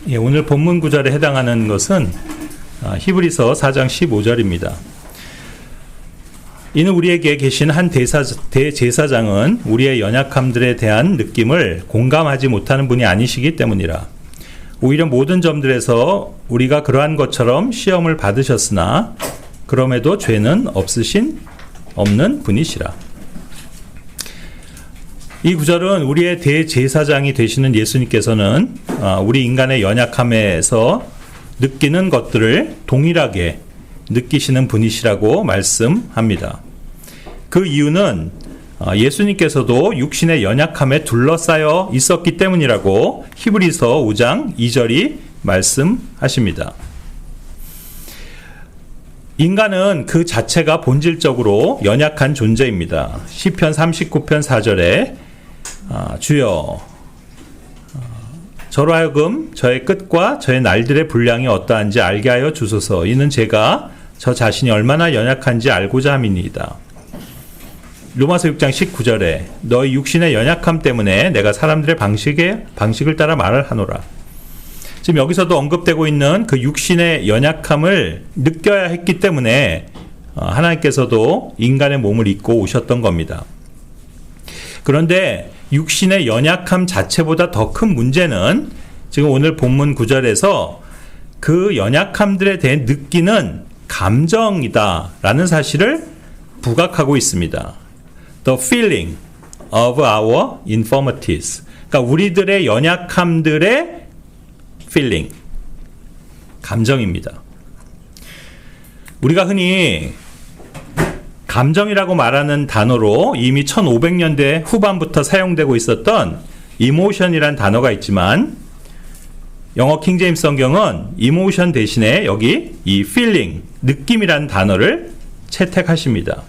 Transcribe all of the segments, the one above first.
오늘 본문 구절에 해당하는 것은 히브리서 4장 15절입니다. 이는 우리에게 계신 한 대제사장은 우리의 연약함들에 대한 느낌을 공감하지 못하는 분이 아니시기 때문이라. 오히려 모든 점들에서 우리가 그러한 것처럼 시험을 받으셨으나 그럼에도 죄는 없는 분이시라. 이 구절은 우리의 대제사장이 되시는 예수님께서는 우리 인간의 연약함에서 느끼는 것들을 동일하게 느끼시는 분이시라고 말씀합니다. 그 이유는 예수님께서도 육신의 연약함에 둘러싸여 있었기 때문이라고 히브리서 5장 2절이 말씀하십니다. 인간은 그 자체가 본질적으로 연약한 존재입니다. 시편 39편 4절에 주여 저로 하여금 저의 끝과 저의 날들의 분량이 어떠한지 알게 하여 주소서. 이는 제가 저 자신이 얼마나 연약한지 알고자 함이니이다. 로마서 6장 19절에 너희 육신의 연약함 때문에 내가 사람들의 방식을 따라 말을 하노라. 지금 여기서도 언급되고 있는 그 육신의 연약함을 느껴야 했기 때문에 하나님께서도 인간의 몸을 입고 오셨던 겁니다. 그런데 육신의 연약함 자체보다 더 큰 문제는 지금 오늘 본문 9절에서 그 연약함들에 대해 느끼는 감정이다라는 사실을 부각하고 있습니다. The feeling of our infirmities. 그러니까 우리들의 연약함들의 feeling, 감정입니다. 우리가 흔히 감정이라고 말하는 단어로 이미 1500년대 후반부터 사용되고 있었던 emotion이라는 단어가 있지만 영어 킹제임스 성경은 emotion 대신에 여기 이 feeling, 느낌이라는 단어를 채택하십니다.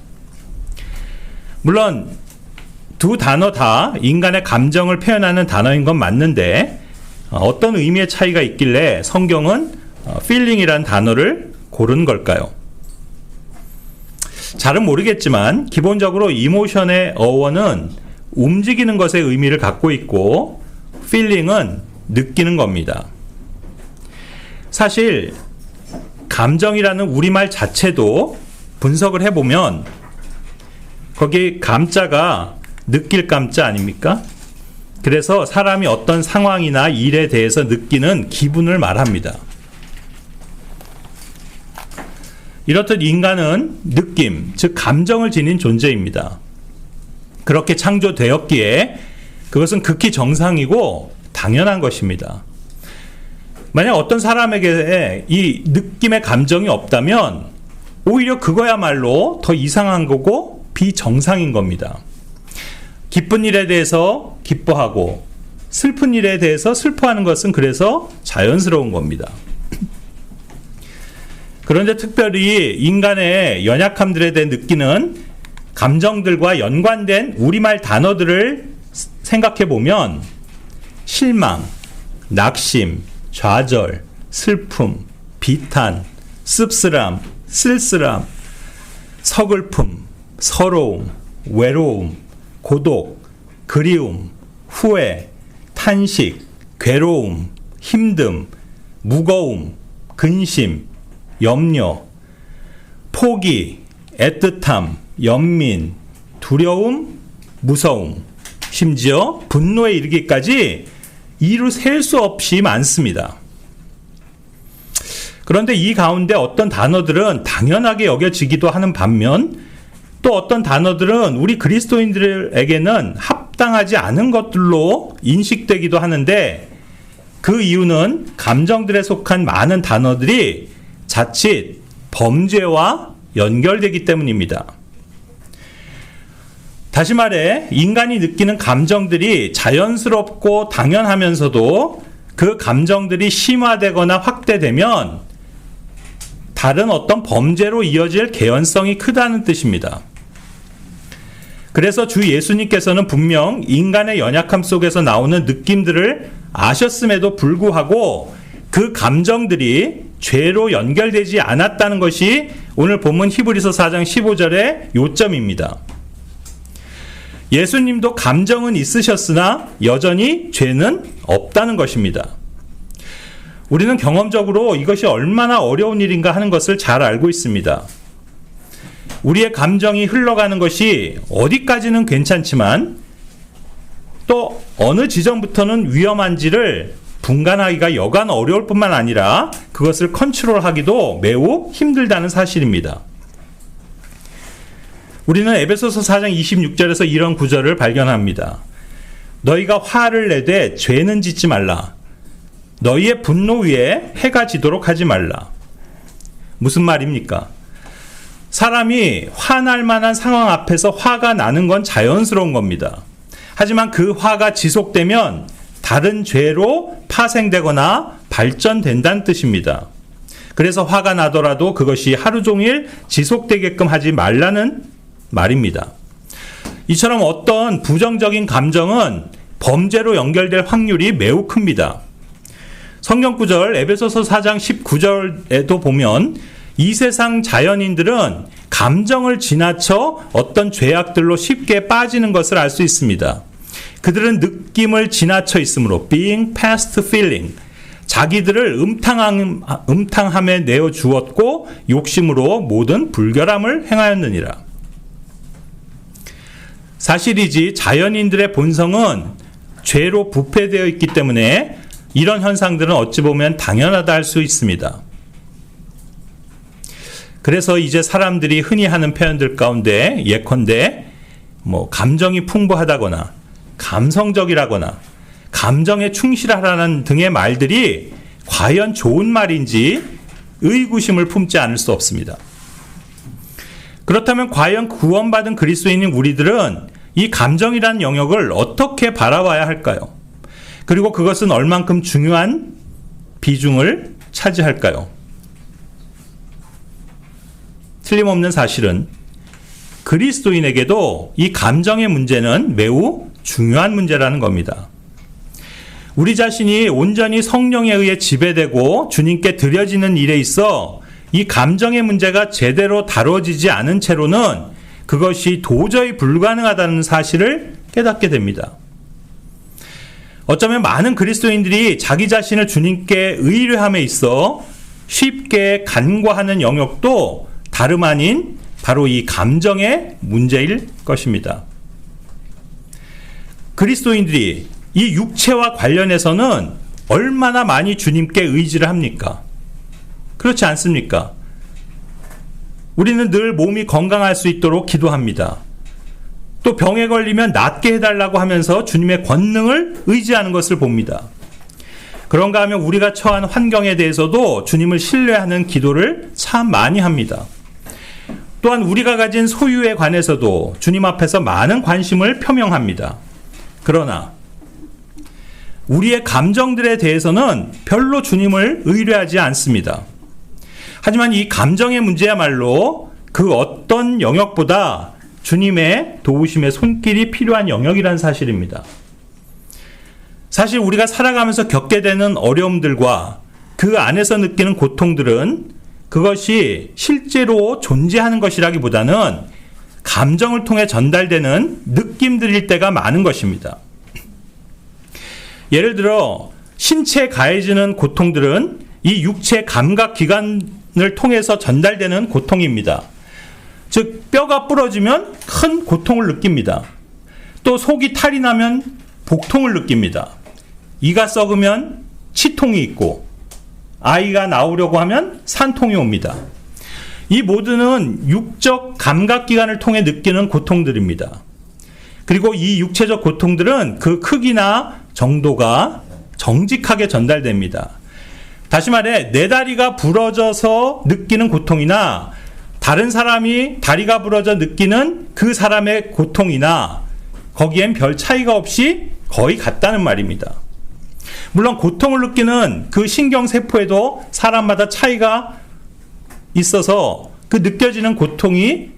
물론 두 단어 다 인간의 감정을 표현하는 단어인 건 맞는데 어떤 의미의 차이가 있길래 성경은 feeling이라는 단어를 고른 걸까요? 잘은 모르겠지만 기본적으로 이모션의 어원은 움직이는 것의 의미를 갖고 있고 feeling은 느끼는 겁니다. 사실 감정이라는 우리말 자체도 분석을 해보면 거기 감자가 느낄 감자 아닙니까? 그래서 사람이 어떤 상황이나 일에 대해서 느끼는 기분을 말합니다. 이렇듯 인간은 느낌, 즉 감정을 지닌 존재입니다. 그렇게 창조되었기에 그것은 극히 정상이고 당연한 것입니다. 만약 어떤 사람에게 이 느낌의 감정이 없다면 오히려 그거야말로 더 이상한 거고 비정상인 겁니다. 기쁜 일에 대해서 기뻐하고 슬픈 일에 대해서 슬퍼하는 것은 그래서 자연스러운 겁니다. 그런데 특별히 인간의 연약함들에 대해 느끼는 감정들과 연관된 우리말 단어들을 생각해 보면 실망, 낙심, 좌절, 슬픔, 비탄, 씁쓸함, 쓸쓸함, 서글픔, 서러움, 외로움, 고독, 그리움, 후회, 탄식, 괴로움, 힘듦, 무거움, 근심, 염려, 포기, 애틋함, 연민, 두려움, 무서움, 심지어 분노에 이르기까지 이루 셀 수 없이 많습니다. 그런데 이 가운데 어떤 단어들은 당연하게 여겨지기도 하는 반면 또 어떤 단어들은 우리 그리스도인들에게는 합당하지 않은 것들로 인식되기도 하는데 그 이유는 감정들에 속한 많은 단어들이 자칫 범죄와 연결되기 때문입니다. 다시 말해 인간이 느끼는 감정들이 자연스럽고 당연하면서도 그 감정들이 심화되거나 확대되면 다른 어떤 범죄로 이어질 개연성이 크다는 뜻입니다. 그래서 주 예수님께서는 분명 인간의 연약함 속에서 나오는 느낌들을 아셨음에도 불구하고 그 감정들이 죄로 연결되지 않았다는 것이 오늘 본문 히브리서 4장 15절의 요점입니다. 예수님도 감정은 있으셨으나 여전히 죄는 없다는 것입니다. 우리는 경험적으로 이것이 얼마나 어려운 일인가 하는 것을 잘 알고 있습니다. 우리의 감정이 흘러가는 것이 어디까지는 괜찮지만 또 어느 지점부터는 위험한지를 분간하기가 여간 어려울 뿐만 아니라 그것을 컨트롤하기도 매우 힘들다는 사실입니다. 우리는 에베소서 4장 26절에서 이런 구절을 발견합니다. 너희가 화를 내되 죄는 짓지 말라. 너희의 분노 위에 해가 지도록 하지 말라. 무슨 말입니까? 사람이 화날 만한 상황 앞에서 화가 나는 건 자연스러운 겁니다. 하지만 그 화가 지속되면 다른 죄로 파생되거나 발전된다는 뜻입니다. 그래서 화가 나더라도 그것이 하루 종일 지속되게끔 하지 말라는 말입니다. 이처럼 어떤 부정적인 감정은 범죄로 연결될 확률이 매우 큽니다. 성경 구절 에베소서 4장 19절에도 보면 이 세상 자연인들은 감정을 지나쳐 어떤 죄악들로 쉽게 빠지는 것을 알 수 있습니다. 그들은 느낌을 지나쳐 있으므로 being past feeling, 자기들을 음탕함에 내어 주었고 욕심으로 모든 불결함을 행하였느니라. 사실이지 자연인들의 본성은 죄로 부패되어 있기 때문에 이런 현상들은 어찌 보면 당연하다 할 수 있습니다. 그래서 이제 사람들이 흔히 하는 표현들 가운데 예컨대 감정이 풍부하다거나 감성적이라거나 감정에 충실하라는 등의 말들이 과연 좋은 말인지 의구심을 품지 않을 수 없습니다. 그렇다면 과연 구원받은 그리스도인인 우리들은 이 감정이라는 영역을 어떻게 바라봐야 할까요? 그리고 그것은 얼만큼 중요한 비중을 차지할까요? 틀림없는 사실은 그리스도인에게도 이 감정의 문제는 매우 중요한 문제라는 겁니다. 우리 자신이 온전히 성령에 의해 지배되고 주님께 드려지는 일에 있어 이 감정의 문제가 제대로 다뤄지지 않은 채로는 그것이 도저히 불가능하다는 사실을 깨닫게 됩니다. 어쩌면 많은 그리스도인들이 자기 자신을 주님께 의뢰함에 있어 쉽게 간과하는 영역도 다름 아닌 바로 이 감정의 문제일 것입니다. 그리스도인들이 이 육체와 관련해서는 얼마나 많이 주님께 의지를 합니까? 그렇지 않습니까? 우리는 늘 몸이 건강할 수 있도록 기도합니다. 또 병에 걸리면 낫게 해달라고 하면서 주님의 권능을 의지하는 것을 봅니다. 그런가 하면 우리가 처한 환경에 대해서도 주님을 신뢰하는 기도를 참 많이 합니다. 또한 우리가 가진 소유에 관해서도 주님 앞에서 많은 관심을 표명합니다. 그러나 우리의 감정들에 대해서는 별로 주님을 의뢰하지 않습니다. 하지만 이 감정의 문제야말로 그 어떤 영역보다 주님의 도우심의 손길이 필요한 영역이라는 사실입니다. 사실 우리가 살아가면서 겪게 되는 어려움들과 그 안에서 느끼는 고통들은 그것이 실제로 존재하는 것이라기보다는 감정을 통해 전달되는 느낌들일 때가 많은 것입니다. 예를 들어 신체에 가해지는 고통들은 이 육체 감각 기관을 통해서 전달되는 고통입니다. 즉 뼈가 부러지면 큰 고통을 느낍니다. 또 속이 탈이 나면 복통을 느낍니다. 이가 썩으면 치통이 있고 아이가 나오려고 하면 산통이 옵니다. 이 모두는 육적 감각기관을 통해 느끼는 고통들입니다. 그리고 이 육체적 고통들은 그 크기나 정도가 정직하게 전달됩니다. 다시 말해 내 다리가 부러져서 느끼는 고통이나 다른 사람이 다리가 부러져 느끼는 그 사람의 고통이나 거기엔 별 차이가 없이 거의 같다는 말입니다. 물론 고통을 느끼는 그 신경세포에도 사람마다 차이가 있어서 그 느껴지는 고통이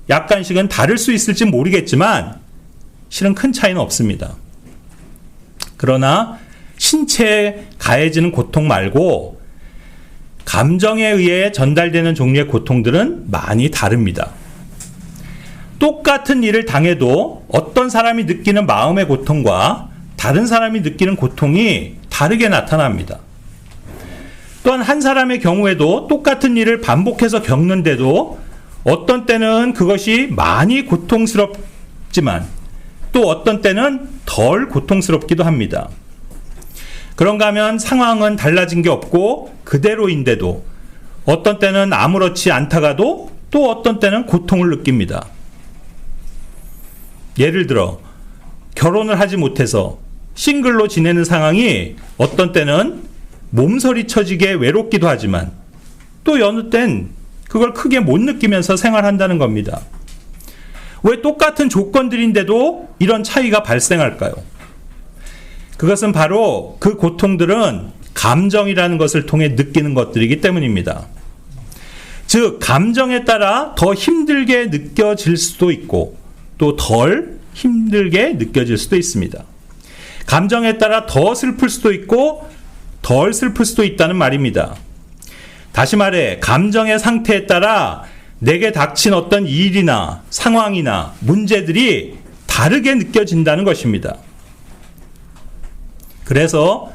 약간씩은 다를 수 있을지 모르겠지만 실은 큰 차이는 없습니다. 그러나 신체에 가해지는 고통 말고 감정에 의해 전달되는 종류의 고통들은 많이 다릅니다. 똑같은 일을 당해도 어떤 사람이 느끼는 마음의 고통과 다른 사람이 느끼는 고통이 다르게 나타납니다. 또한 한 사람의 경우에도 똑같은 일을 반복해서 겪는데도 어떤 때는 그것이 많이 고통스럽지만 또 어떤 때는 덜 고통스럽기도 합니다. 그런가 하면 상황은 달라진 게 없고 그대로인데도 어떤 때는 아무렇지 않다가도 또 어떤 때는 고통을 느낍니다. 예를 들어 결혼을 하지 못해서 싱글로 지내는 상황이 어떤 때는 몸서리 쳐지게 외롭기도 하지만 또 여느 땐 그걸 크게 못 느끼면서 생활한다는 겁니다. 왜 똑같은 조건들인데도 이런 차이가 발생할까요? 그것은 바로 그 고통들은 감정이라는 것을 통해 느끼는 것들이기 때문입니다. 즉, 감정에 따라 더 힘들게 느껴질 수도 있고 또 덜 힘들게 느껴질 수도 있습니다. 감정에 따라 더 슬플 수도 있고 덜 슬플 수도 있다는 말입니다. 다시 말해, 감정의 상태에 따라 내게 닥친 어떤 일이나 상황이나 문제들이 다르게 느껴진다는 것입니다. 그래서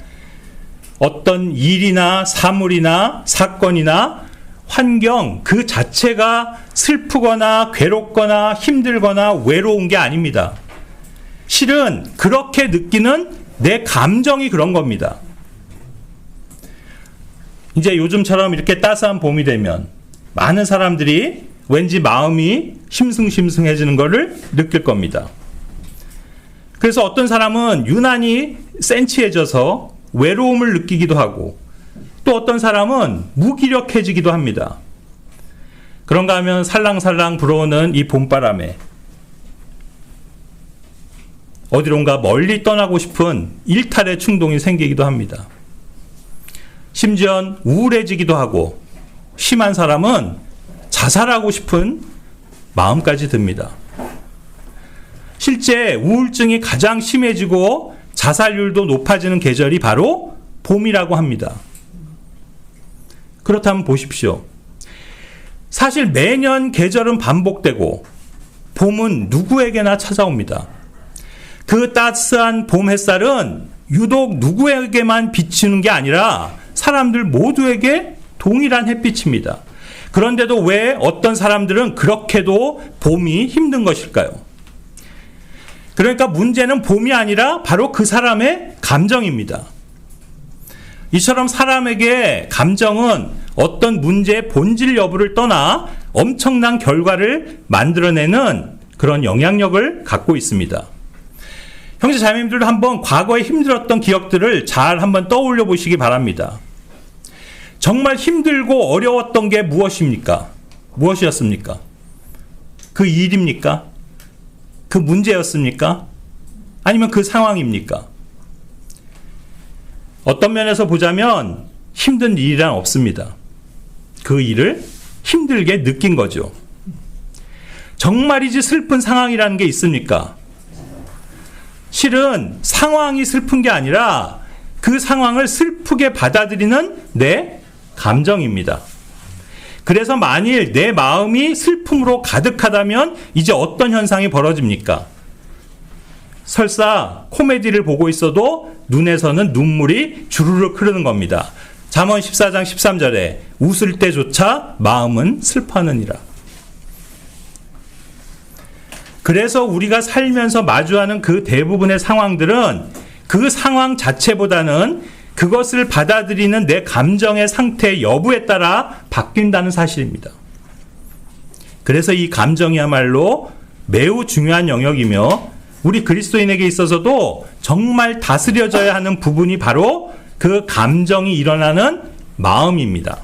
어떤 일이나 사물이나 사건이나 환경 그 자체가 슬프거나 괴롭거나 힘들거나 외로운 게 아닙니다. 실은 그렇게 느끼는 내 감정이 그런 겁니다. 이제 요즘처럼 이렇게 따스한 봄이 되면 많은 사람들이 왠지 마음이 심승심승해지는 것을 느낄 겁니다. 그래서 어떤 사람은 유난히 센치해져서 외로움을 느끼기도 하고 또 어떤 사람은 무기력해지기도 합니다. 그런가 하면 살랑살랑 불어오는 이 봄바람에 어디론가 멀리 떠나고 싶은 일탈의 충동이 생기기도 합니다. 심지어 우울해지기도 하고 심한 사람은 자살하고 싶은 마음까지 듭니다. 실제 우울증이 가장 심해지고 자살률도 높아지는 계절이 바로 봄이라고 합니다. 그렇다면 보십시오. 사실 매년 계절은 반복되고 봄은 누구에게나 찾아옵니다. 그 따스한 봄 햇살은 유독 누구에게만 비치는 게 아니라 사람들 모두에게 동일한 햇빛입니다. 그런데도 왜 어떤 사람들은 그렇게도 봄이 힘든 것일까요? 그러니까 문제는 봄이 아니라 바로 그 사람의 감정입니다. 이처럼 사람에게 감정은 어떤 문제의 본질 여부를 떠나 엄청난 결과를 만들어내는 그런 영향력을 갖고 있습니다. 형제 자매님들도 한번 과거에 힘들었던 기억들을 잘 한번 떠올려 보시기 바랍니다. 정말 힘들고 어려웠던 게 무엇입니까? 무엇이었습니까? 그 일입니까? 그 문제였습니까? 아니면 그 상황입니까? 어떤 면에서 보자면 힘든 일이란 없습니다. 그 일을 힘들게 느낀 거죠. 정말이지 슬픈 상황이라는 게 있습니까? 실은 상황이 슬픈 게 아니라 그 상황을 슬프게 받아들이는 내 감정입니다. 그래서 만일 내 마음이 슬픔으로 가득하다면 이제 어떤 현상이 벌어집니까? 설사 코미디를 보고 있어도 눈에서는 눈물이 주르륵 흐르는 겁니다. 잠언 14장 13절에 웃을 때조차 마음은 슬퍼하느니라. 그래서 우리가 살면서 마주하는 그 대부분의 상황들은 그 상황 자체보다는 그것을 받아들이는 내 감정의 상태 여부에 따라 바뀐다는 사실입니다. 그래서 이 감정이야말로 매우 중요한 영역이며 우리 그리스도인에게 있어서도 정말 다스려져야 하는 부분이 바로 그 감정이 일어나는 마음입니다.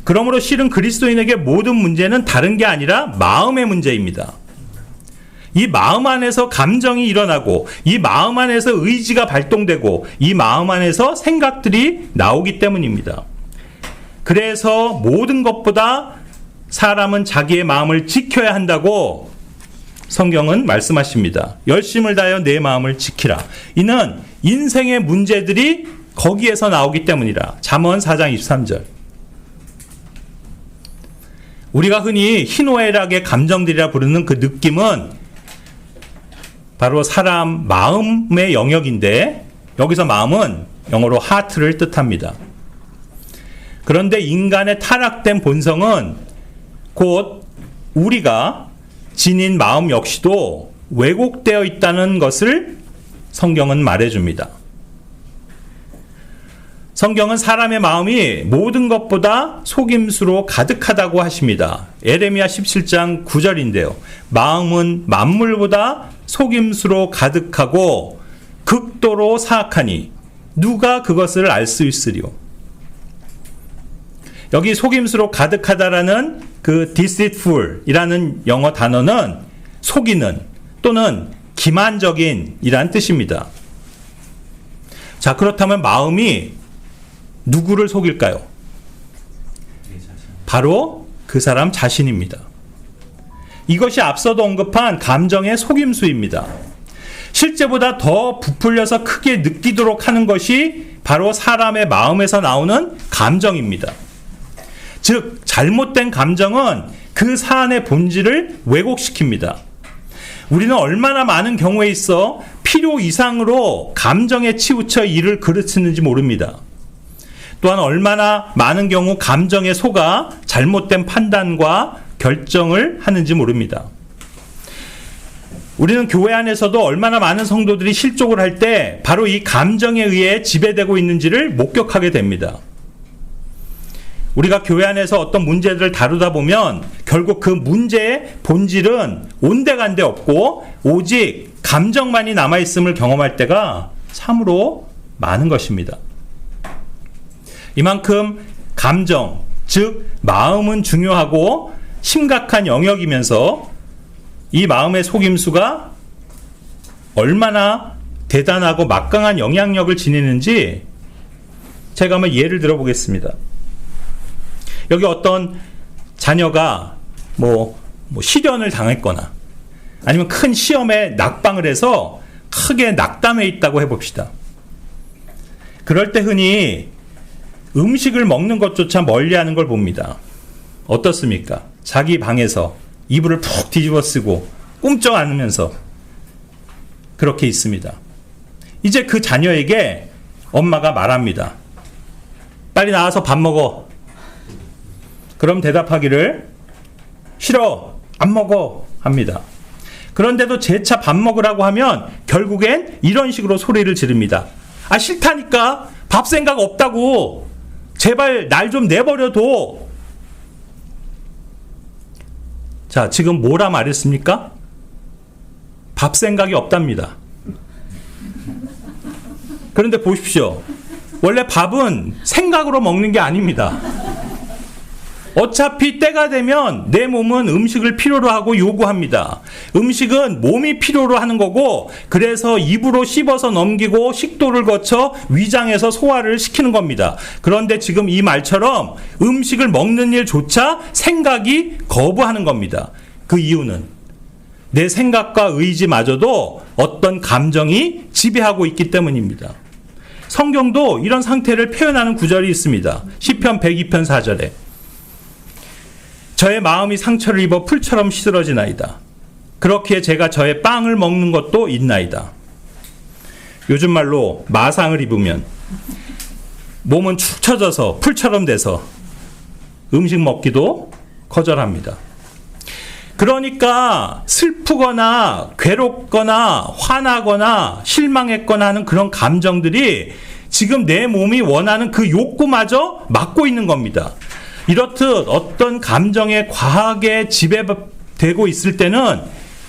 그러므로 실은 그리스도인에게 모든 문제는 다른 게 아니라 마음의 문제입니다. 이 마음 안에서 감정이 일어나고 이 마음 안에서 의지가 발동되고 이 마음 안에서 생각들이 나오기 때문입니다. 그래서 모든 것보다 사람은 자기의 마음을 지켜야 한다고 성경은 말씀하십니다. 열심을 다하여 내 마음을 지키라. 이는 인생의 문제들이 거기에서 나오기 때문이라. 잠언 4장 23절. 우리가 흔히 희노애락의 감정들이라 부르는 그 느낌은 바로 사람 마음의 영역인데 여기서 마음은 영어로 하트를 뜻합니다. 그런데 인간의 타락된 본성은 곧 우리가 지닌 마음 역시도 왜곡되어 있다는 것을 성경은 말해줍니다. 성경은 사람의 마음이 모든 것보다 속임수로 가득하다고 하십니다. 에레미야 17장 9절인데요. 마음은 만물보다 속임수로 가득하고 극도로 사악하니 누가 그것을 알 수 있으리요. 여기 속임수로 가득하다라는 그 deceitful이라는 영어 단어는 속이는 또는 기만적인 이란 뜻입니다. 자, 그렇다면 마음이 누구를 속일까요? 바로 그 사람 자신입니다. 이것이 앞서도 언급한 감정의 속임수입니다. 실제보다 더 부풀려서 크게 느끼도록 하는 것이 바로 사람의 마음에서 나오는 감정입니다. 즉, 잘못된 감정은 그 사안의 본질을 왜곡시킵니다. 우리는 얼마나 많은 경우에 있어 필요 이상으로 감정에 치우쳐 일을 그르치는지 모릅니다. 또한 얼마나 많은 경우 감정에 속아 잘못된 판단과 결정을 하는지 모릅니다. 우리는 교회 안에서도 얼마나 많은 성도들이 실족을 할 때 바로 이 감정에 의해 지배되고 있는지를 목격하게 됩니다. 우리가 교회 안에서 어떤 문제들을 다루다 보면 결국 그 문제의 본질은 온데간데 없고 오직 감정만이 남아있음을 경험할 때가 참으로 많은 것입니다. 이만큼 감정, 즉 마음은 중요하고 심각한 영역이면서 이 마음의 속임수가 얼마나 대단하고 막강한 영향력을 지니는지 제가 한번 예를 들어보겠습니다. 여기 어떤 자녀가 실연을 당했거나 아니면 큰 시험에 낙방을 해서 크게 낙담해 있다고 해봅시다. 그럴 때 흔히 음식을 먹는 것조차 멀리하는 걸 봅니다. 어떻습니까? 자기 방에서 이불을 푹 뒤집어 쓰고 꿈쩍 않으면서 그렇게 있습니다. 이제 그 자녀에게 엄마가 말합니다. 빨리 나와서 밥 먹어. 그럼 대답하기를 싫어, 안 먹어 합니다. 그런데도 재차 밥 먹으라고 하면 결국엔 이런 식으로 소리를 지릅니다. 아, 싫다니까. 밥 생각 없다고. 제발 날 좀 내버려둬. 자, 지금 뭐라 말했습니까? 밥 생각이 없답니다. 그런데 보십시오. 원래 밥은 생각으로 먹는 게 아닙니다. 어차피 때가 되면 내 몸은 음식을 필요로 하고 요구합니다. 음식은 몸이 필요로 하는 거고, 그래서 입으로 씹어서 넘기고 식도를 거쳐 위장에서 소화를 시키는 겁니다. 그런데 지금 이 말처럼 음식을 먹는 일조차 생각이 거부하는 겁니다. 그 이유는 내 생각과 의지마저도 어떤 감정이 지배하고 있기 때문입니다. 성경도 이런 상태를 표현하는 구절이 있습니다. 시편 102편 4절에 저의 마음이 상처를 입어 풀처럼 시들어지나이다. 그렇기에 제가 저의 빵을 먹는 것도 있나이다. 요즘 말로 마상을 입으면 몸은 축 처져서 풀처럼 돼서 음식 먹기도 거절합니다. 그러니까 슬프거나 괴롭거나 화나거나 실망했거나 하는 그런 감정들이 지금 내 몸이 원하는 그 욕구마저 막고 있는 겁니다. 이렇듯 어떤 감정에 과하게 지배되고 있을 때는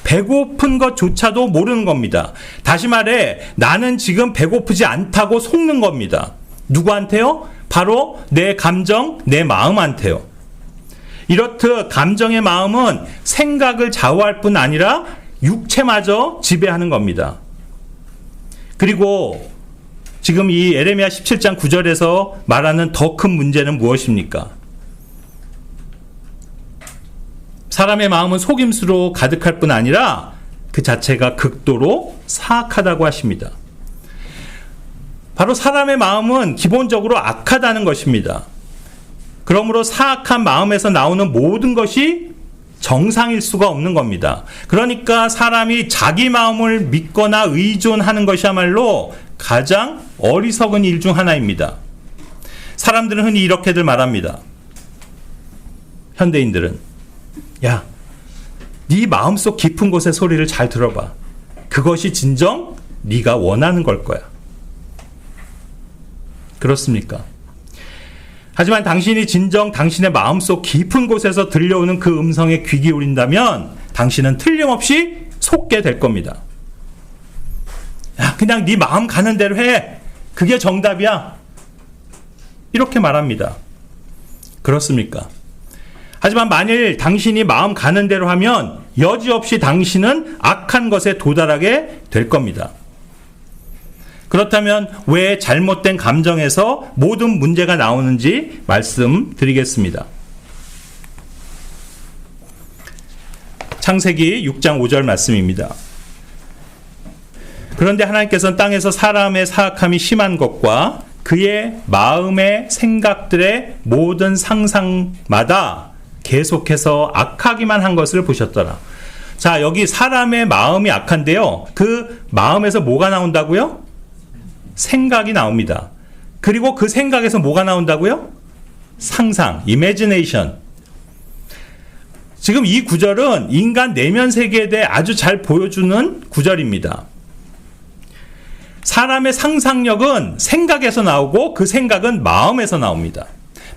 배고픈 것조차도 모르는 겁니다. 다시 말해 나는 지금 배고프지 않다고 속는 겁니다. 누구한테요? 바로 내 감정, 내 마음한테요. 이렇듯 감정의 마음은 생각을 좌우할 뿐 아니라 육체마저 지배하는 겁니다. 그리고 지금 이 에레미야 17장 9절에서 말하는 더 큰 문제는 무엇입니까? 사람의 마음은 속임수로 가득할 뿐 아니라 그 자체가 극도로 사악하다고 하십니다. 바로 사람의 마음은 기본적으로 악하다는 것입니다. 그러므로 사악한 마음에서 나오는 모든 것이 정상일 수가 없는 겁니다. 그러니까 사람이 자기 마음을 믿거나 의존하는 것이야말로 가장 어리석은 일 중 하나입니다. 사람들은 흔히 이렇게들 말합니다. 현대인들은 야, 네 마음속 깊은 곳의 소리를 잘 들어봐. 그것이 진정 네가 원하는 걸 거야. 그렇습니까? 하지만 당신이 진정 당신의 마음속 깊은 곳에서 들려오는 그 음성에 귀 기울인다면 당신은 틀림없이 속게 될 겁니다. 야, 그냥 네 마음 가는 대로 해. 그게 정답이야. 이렇게 말합니다. 그렇습니까? 하지만 만일 당신이 마음 가는 대로 하면 여지없이 당신은 악한 것에 도달하게 될 겁니다. 그렇다면 왜 잘못된 감정에서 모든 문제가 나오는지 말씀드리겠습니다. 창세기 6장 5절 말씀입니다. 그런데 하나님께서는 땅에서 사람의 사악함이 심한 것과 그의 마음의 생각들의 모든 상상마다 계속해서 악하기만 한 것을 보셨더라. 자, 여기 사람의 마음이 악한데요. 그 마음에서 뭐가 나온다고요? 생각이 나옵니다. 그리고 그 생각에서 뭐가 나온다고요? 상상, imagination. 지금 이 구절은 인간 내면 세계에 대해 아주 잘 보여주는 구절입니다. 사람의 상상력은 생각에서 나오고 그 생각은 마음에서 나옵니다.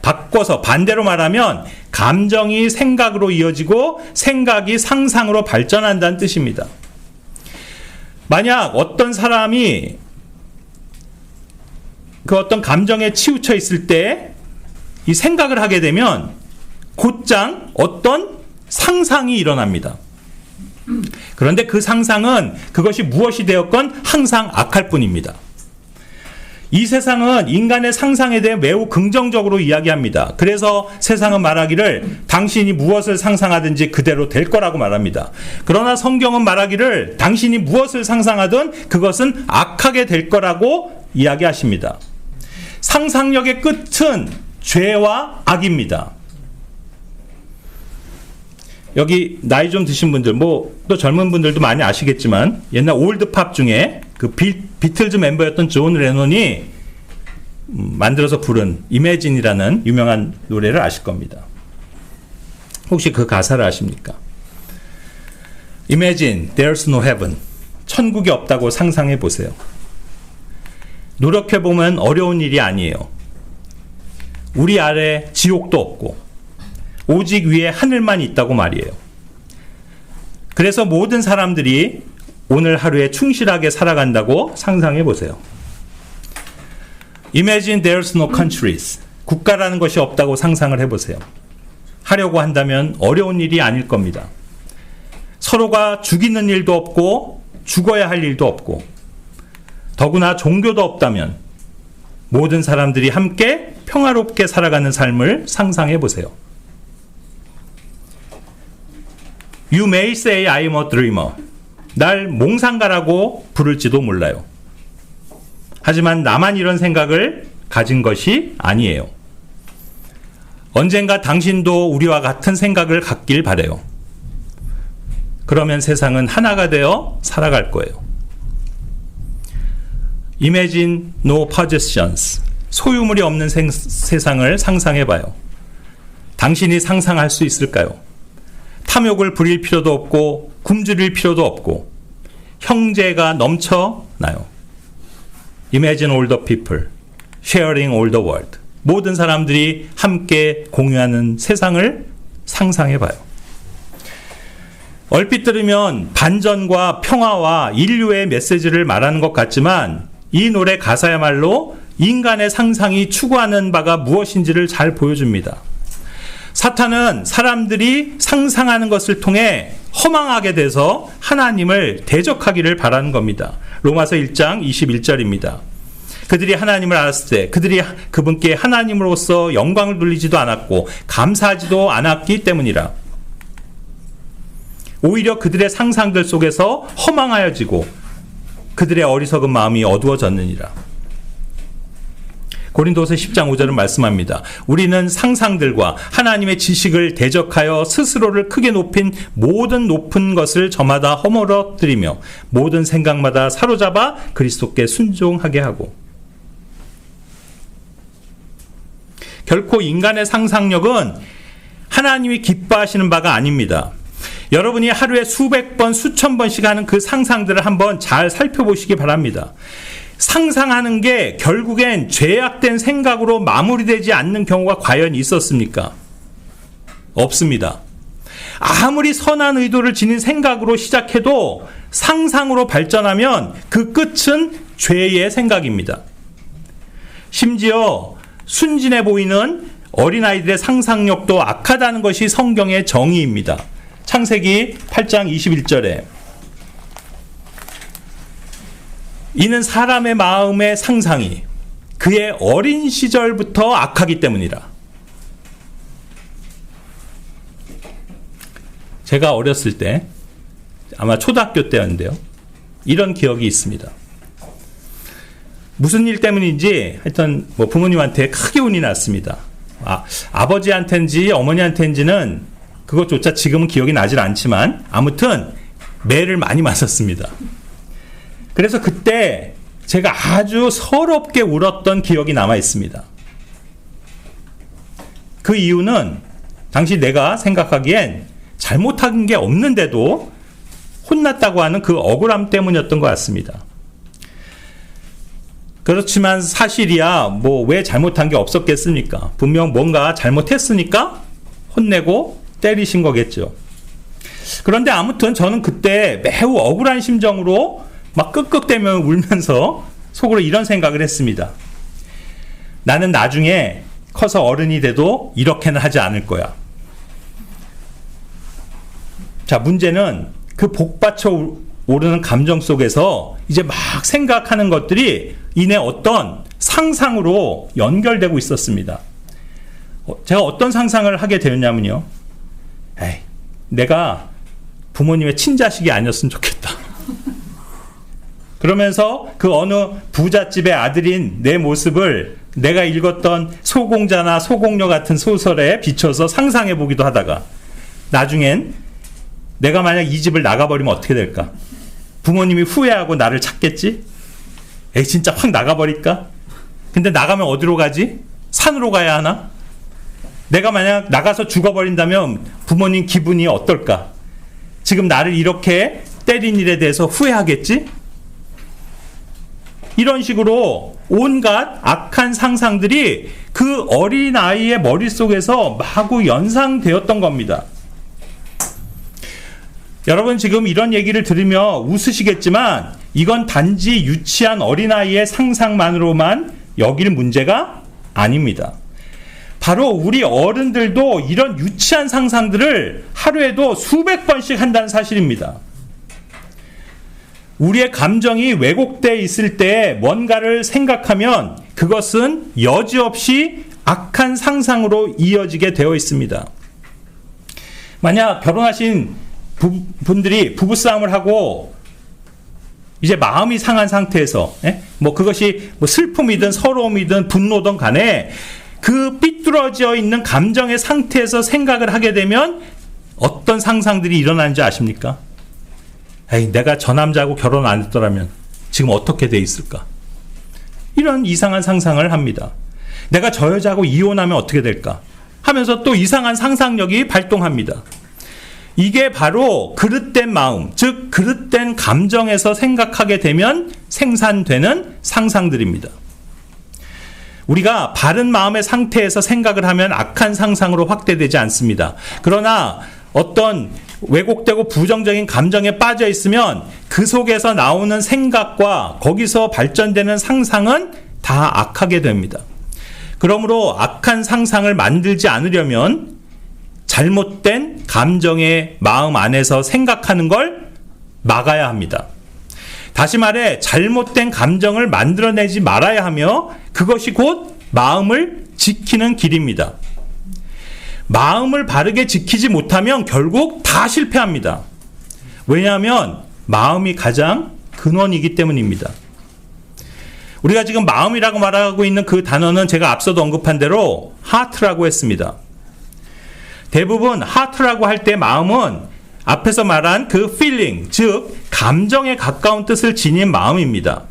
바꿔서 반대로 말하면 감정이 생각으로 이어지고 생각이 상상으로 발전한다는 뜻입니다. 만약 어떤 사람이 그 어떤 감정에 치우쳐 있을 때 이 생각을 하게 되면 곧장 어떤 상상이 일어납니다. 그런데 그 상상은 그것이 무엇이 되었건 항상 악할 뿐입니다. 이 세상은 인간의 상상에 대해 매우 긍정적으로 이야기합니다. 그래서 세상은 말하기를 당신이 무엇을 상상하든지 그대로 될 거라고 말합니다. 그러나 성경은 말하기를 당신이 무엇을 상상하든 그것은 악하게 될 거라고 이야기하십니다. 상상력의 끝은 죄와 악입니다. 여기 나이 좀 드신 분들, 또 젊은 분들도 많이 아시겠지만 옛날 올드팝 중에 그 비틀즈 멤버였던 존 레논이 만들어서 부른 이매진이라는 유명한 노래를 아실 겁니다. 혹시 그 가사를 아십니까? Imagine there's no heaven. 천국이 없다고 상상해 보세요. 노력해 보면 어려운 일이 아니에요. 우리 아래 지옥도 없고 오직 위에 하늘만 있다고 말이에요. 그래서 모든 사람들이 오늘 하루에 충실하게 살아간다고 상상해 보세요. Imagine there's no countries. 국가라는 것이 없다고 상상을 해보세요. 하려고 한다면 어려운 일이 아닐 겁니다. 서로가 죽이는 일도 없고 죽어야 할 일도 없고 더구나 종교도 없다면 모든 사람들이 함께 평화롭게 살아가는 삶을 상상해 보세요. You may say I'm a dreamer. 날 몽상가라고 부를지도 몰라요. 하지만 나만 이런 생각을 가진 것이 아니에요. 언젠가 당신도 우리와 같은 생각을 갖길 바라요. 그러면 세상은 하나가 되어 살아갈 거예요. Imagine no possessions. 소유물이 없는 세상을 상상해봐요. 당신이 상상할 수 있을까요? 탐욕을 부릴 필요도 없고 굶주릴 필요도 없고 형제가 넘쳐나요. Imagine all the people sharing all the world. 모든 사람들이 함께 공유하는 세상을 상상해봐요. 얼핏 들으면 반전과 평화와 인류의 메시지를 말하는 것 같지만 이 노래 가사야말로 인간의 상상이 추구하는 바가 무엇인지를 잘 보여줍니다. 사탄은 사람들이 상상하는 것을 통해 허망하게 돼서 하나님을 대적하기를 바라는 겁니다. 로마서 1장 21절입니다. 그들이 하나님을 알았을 때 그들이 그분께 하나님으로서 영광을 돌리지도 않았고 감사하지도 않았기 때문이라. 오히려 그들의 상상들 속에서 허망하여지고 그들의 어리석은 마음이 어두워졌느니라. 고린도서 10장 5절은 말씀합니다. 우리는 상상들과 하나님의 지식을 대적하여 스스로를 크게 높인 모든 높은 것을 저마다 허물어뜨리며 모든 생각마다 사로잡아 그리스도께 순종하게 하고. 결코 인간의 상상력은 하나님이 기뻐하시는 바가 아닙니다. 여러분이 하루에 수백 번, 수천 번씩 하는 그 상상들을 한번 잘 살펴보시기 바랍니다. 상상하는 게 결국엔 죄악된 생각으로 마무리되지 않는 경우가 과연 있었습니까? 없습니다. 아무리 선한 의도를 지닌 생각으로 시작해도 상상으로 발전하면 그 끝은 죄의 생각입니다. 심지어 순진해 보이는 어린아이들의 상상력도 악하다는 것이 성경의 정의입니다. 창세기 8장 21절에 이는 사람의 마음의 상상이 그의 어린 시절부터 악하기 때문이라. 제가 어렸을 때 아마 초등학교 때였는데요. 이런 기억이 있습니다. 무슨 일 때문인지 하여튼 뭐 부모님한테 크게 혼이 났습니다. 아버지한테인지 어머니한테인지는 그것조차 지금은 기억이 나질 않지만 아무튼 매를 많이 맞았습니다. 그래서 그때 제가 아주 서럽게 울었던 기억이 남아 있습니다. 그 이유는 당시 내가 생각하기엔 잘못한 게 없는데도 혼났다고 하는 그 억울함 때문이었던 것 같습니다. 그렇지만 사실이야 뭐 왜 잘못한 게 없었겠습니까? 분명 뭔가 잘못했으니까 혼내고 때리신 거겠죠. 그런데 아무튼 저는 그때 매우 억울한 심정으로 막 끄끄대며 울면서 속으로 이런 생각을 했습니다. 나는 나중에 커서 어른이 돼도 이렇게는 하지 않을 거야. 자, 문제는 그 복받쳐 오르는 감정 속에서 이제 막 생각하는 것들이 이내 어떤 상상으로 연결되고 있었습니다. 제가 어떤 상상을 하게 되었냐면요. 내가 부모님의 친자식이 아니었으면 좋겠다. 그러면서 그 어느 부잣집의 아들인 내 모습을 내가 읽었던 소공자나 소공녀 같은 소설에 비춰서 상상해 보기도 하다가 나중엔 내가 만약 이 집을 나가버리면 어떻게 될까? 부모님이 후회하고 나를 찾겠지? 진짜 확 나가버릴까? 근데 나가면 어디로 가지? 산으로 가야 하나? 내가 만약 나가서 죽어버린다면 부모님 기분이 어떨까? 지금 나를 이렇게 때린 일에 대해서 후회하겠지? 이런 식으로 온갖 악한 상상들이 그 어린아이의 머릿속에서 마구 연상되었던 겁니다. 여러분 지금 이런 얘기를 들으며 웃으시겠지만 이건 단지 유치한 어린아이의 상상만으로만 여길 문제가 아닙니다. 바로 우리 어른들도 이런 유치한 상상들을 하루에도 수백 번씩 한다는 사실입니다. 우리의 감정이 왜곡되어 있을 때 뭔가를 생각하면 그것은 여지없이 악한 상상으로 이어지게 되어 있습니다. 만약 결혼하신 분들이 부부싸움을 하고 이제 마음이 상한 상태에서 뭐 그것이 뭐 슬픔이든 서러움이든 분노든 간에 그 삐뚤어져 있는 감정의 상태에서 생각을 하게 되면 어떤 상상들이 일어나는지 아십니까? 내가 저 남자하고 결혼 안 했더라면 지금 어떻게 돼 있을까? 이런 이상한 상상을 합니다. 내가 저 여자하고 이혼하면 어떻게 될까? 하면서 또 이상한 상상력이 발동합니다. 이게 바로 그릇된 마음, 즉 그릇된 감정에서 생각하게 되면 생산되는 상상들입니다. 우리가 바른 마음의 상태에서 생각을 하면 악한 상상으로 확대되지 않습니다. 그러나 어떤 왜곡되고 부정적인 감정에 빠져 있으면 그 속에서 나오는 생각과 거기서 발전되는 상상은 다 악하게 됩니다. 그러므로 악한 상상을 만들지 않으려면 잘못된 감정의 마음 안에서 생각하는 걸 막아야 합니다. 다시 말해 잘못된 감정을 만들어내지 말아야 하며 그것이 곧 마음을 지키는 길입니다. 마음을 바르게 지키지 못하면 결국 다 실패합니다. 왜냐하면 마음이 가장 근원이기 때문입니다. 우리가 지금 마음이라고 말하고 있는 그 단어는 제가 앞서도 언급한 대로 하트라고 했습니다. 대부분 하트라고 할 때 마음은 앞에서 말한 그 feeling, 즉 감정에 가까운 뜻을 지닌 마음입니다.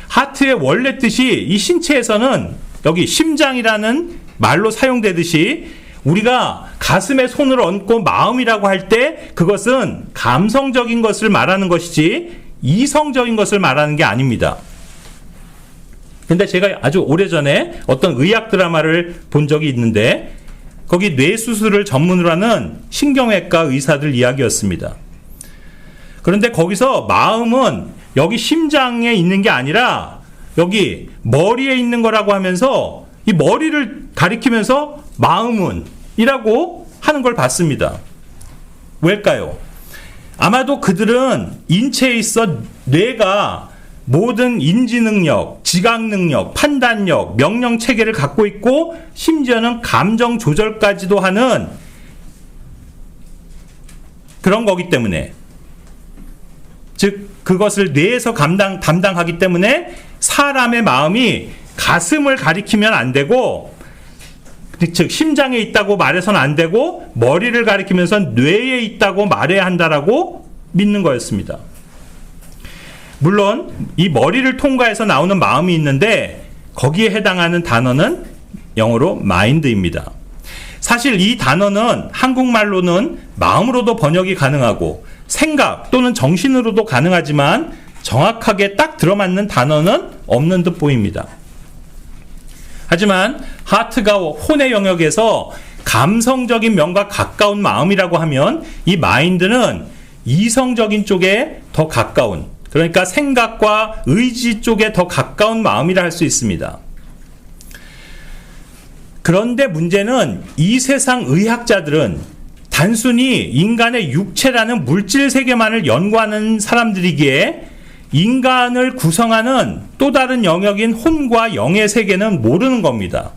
하트의 원래 뜻이 이 신체에서는 여기 심장이라는 말로 사용되듯이 우리가 가슴에 손을 얹고 마음이라고 할 때 그것은 감성적인 것을 말하는 것이지 이성적인 것을 말하는 게 아닙니다. 근데 제가 아주 오래전에 어떤 의학 드라마를 본 적이 있는데 거기 뇌수술을 전문으로 하는 신경외과 의사들 이야기였습니다. 그런데 거기서 마음은 여기 심장에 있는 게 아니라 여기 머리에 있는 거라고 하면서 이 머리를 가리키면서 마음은 이라고 하는 걸 봤습니다. 왜일까요? 아마도 그들은 인체에 있어 뇌가 모든 인지 능력, 지각 능력, 판단력, 명령 체계를 갖고 있고 심지어는 감정 조절까지도 하는 그런 거기 때문에, 즉 그것을 뇌에서 담당하기 때문에 사람의 마음이 가슴을 가리키면 안 되고, 즉 심장에 있다고 말해서는 안 되고 머리를 가리키면서 뇌에 있다고 말해야 한다라고 믿는 거였습니다. 물론 이 머리를 통과해서 나오는 마음이 있는데 거기에 해당하는 단어는 영어로 mind입니다. 사실 이 단어는 한국말로는 마음으로도 번역이 가능하고 생각 또는 정신으로도 가능하지만 정확하게 딱 들어맞는 단어는 없는 듯 보입니다. 하지만 하트가 혼의 영역에서 감성적인 면과 가까운 마음이라고 하면 이 마인드는 이성적인 쪽에 더 가까운, 그러니까 생각과 의지 쪽에 더 가까운 마음이라 할 수 있습니다. 그런데 문제는 이 세상 의학자들은 단순히 인간의 육체라는 물질 세계만을 연구하는 사람들이기에 인간을 구성하는 또 다른 영역인 혼과 영의 세계는 모르는 겁니다.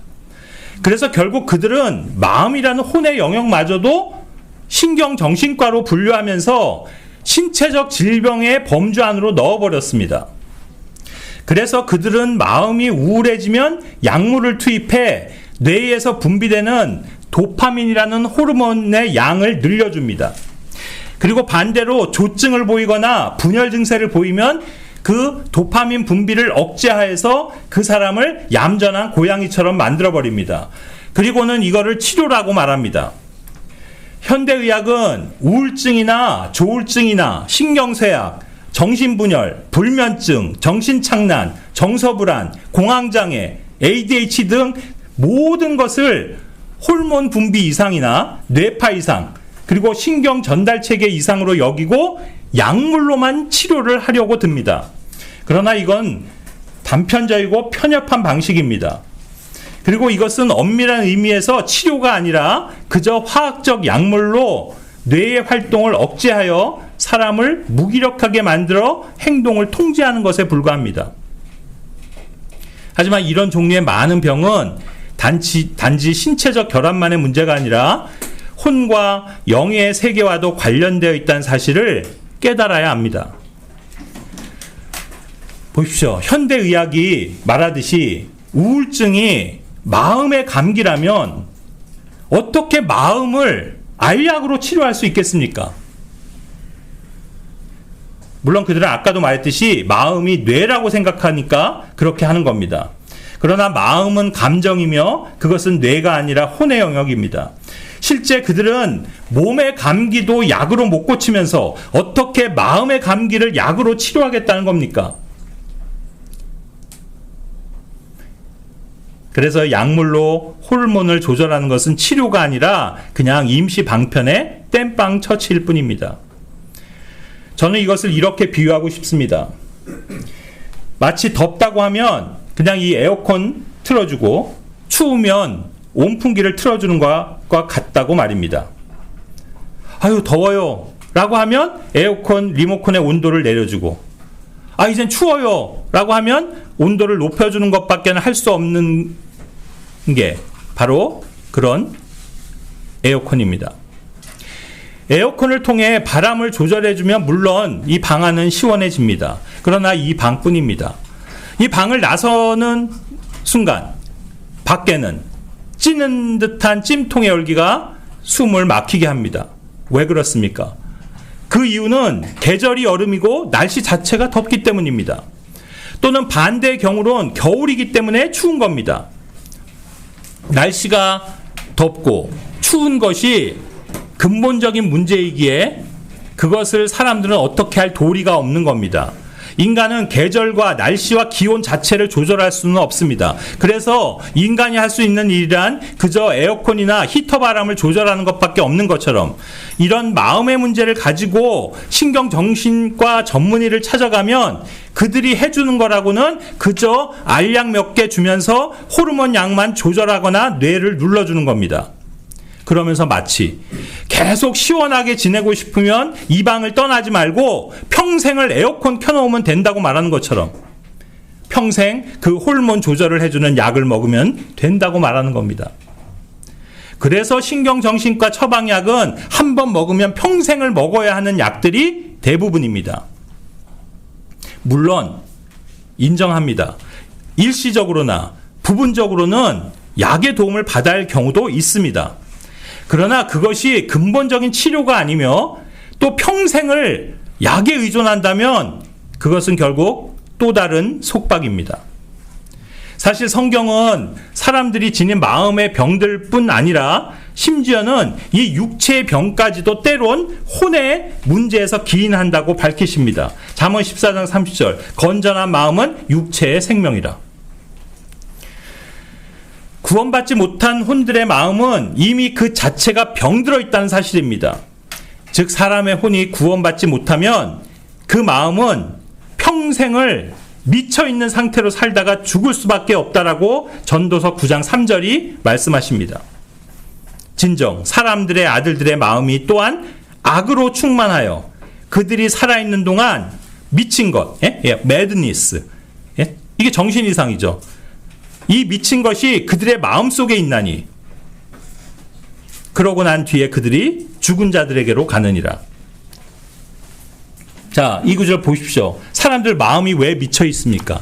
그래서 결국 그들은 마음이라는 혼의 영역마저도 신경정신과로 분류하면서 신체적 질병의 범주 안으로 넣어버렸습니다. 그래서 그들은 마음이 우울해지면 약물을 투입해 뇌에서 분비되는 도파민이라는 호르몬의 양을 늘려줍니다. 그리고 반대로 조증을 보이거나 분열 증세를 보이면 그 도파민 분비를 억제하여서 그 사람을 얌전한 고양이처럼 만들어버립니다. 그리고는 이거를 치료라고 말합니다. 현대의학은 우울증이나 조울증이나 신경쇠약, 정신분열, 불면증, 정신착란, 정서불안, 공황장애, ADHD 등 모든 것을 호르몬 분비 이상이나 뇌파 이상, 그리고 신경 전달 체계 이상으로 여기고 약물로만 치료를 하려고 듭니다. 그러나 이건 단편적이고 편협한 방식입니다. 그리고 이것은 엄밀한 의미에서 치료가 아니라 그저 화학적 약물로 뇌의 활동을 억제하여 사람을 무기력하게 만들어 행동을 통제하는 것에 불과합니다. 하지만 이런 종류의 많은 병은 단지 신체적 결함만의 문제가 아니라 혼과 영의 세계와도 관련되어 있다는 사실을 깨달아야 합니다. 보십시오. 현대의학이 말하듯이 우울증이 마음의 감기라면 어떻게 마음을 알약으로 치료할 수 있겠습니까? 물론 그들은 아까도 말했듯이 마음이 뇌라고 생각하니까 그렇게 하는 겁니다. 그러나 마음은 감정이며 그것은 뇌가 아니라 혼의 영역입니다. 실제 그들은 몸의 감기도 약으로 못 고치면서 어떻게 마음의 감기를 약으로 치료하겠다는 겁니까? 그래서 약물로 호르몬을 조절하는 것은 치료가 아니라 그냥 임시 방편의 땜빵 처치일 뿐입니다. 저는 이것을 이렇게 비유하고 싶습니다. 마치 덥다고 하면 그냥 이 에어컨 틀어주고 추우면 온풍기를 틀어주는 것과 같다고 말입니다. 아유 더워요 라고 하면 에어컨 리모컨의 온도를 내려주고, 아 이젠 추워요 라고 하면 온도를 높여주는 것밖에 할 수 없는 게 바로 그런 에어컨입니다. 에어컨을 통해 바람을 조절해주면 물론 이 방 안은 시원해집니다. 그러나 이 방뿐입니다. 이 방을 나서는 순간 밖에는 찌는 듯한 찜통의 열기가 숨을 막히게 합니다. 왜 그렇습니까? 그 이유는 계절이 여름이고 날씨 자체가 덥기 때문입니다. 또는 반대의 경우론 겨울이기 때문에 추운 겁니다. 날씨가 덥고 추운 것이 근본적인 문제이기에 그것을 사람들은 어떻게 할 도리가 없는 겁니다. 인간은 계절과 날씨와 기온 자체를 조절할 수는 없습니다. 그래서 인간이 할 수 있는 일이란 그저 에어컨이나 히터 바람을 조절하는 것밖에 없는 것처럼 이런 마음의 문제를 가지고 신경정신과 전문의를 찾아가면 그들이 해주는 거라고는 그저 알약 몇 개 주면서 호르몬 양만 조절하거나 뇌를 눌러주는 겁니다. 그러면서 마치 계속 시원하게 지내고 싶으면 이 방을 떠나지 말고 평생을 에어컨 켜놓으면 된다고 말하는 것처럼 평생 그 호르몬 조절을 해주는 약을 먹으면 된다고 말하는 겁니다. 그래서 신경정신과 처방약은 한 번 먹으면 평생을 먹어야 하는 약들이 대부분입니다. 물론 인정합니다. 일시적으로나 부분적으로는 약의 도움을 받아야 할 경우도 있습니다. 그러나 그것이 근본적인 치료가 아니며 또 뿐생을 약에 의존한다면 그것은 결국 또 다른 속박입니다. 사실 성경은 사람들이 지닌 마음의 병들 뿐 아니라 심지어는 이 육체의 병까지도 때론 혼의 문제에서 기인한다고 밝히십니다. 잠언 14장 30절 건전한 마음은 육체의 생명이라. 구원받지 못한 혼들의 마음은 이미 그 자체가 병들어 있다는 사실입니다. 즉 사람의 혼이 구원받지 못하면 그 마음은 평생을 미쳐있는 상태로 살다가 죽을 수밖에 없다라고 전도서 9장 3절이 말씀하십니다. 진정 사람들의 아들들의 마음이 또한 악으로 충만하여 그들이 살아있는 동안 미친 것, 매드니스, 이게 정신 이상이죠. 이 미친 것이 그들의 마음속에 있나니 그러고 난 뒤에 그들이 죽은 자들에게로 가느니라. 자, 이 구절 보십시오. 사람들 마음이 왜 미쳐 있습니까?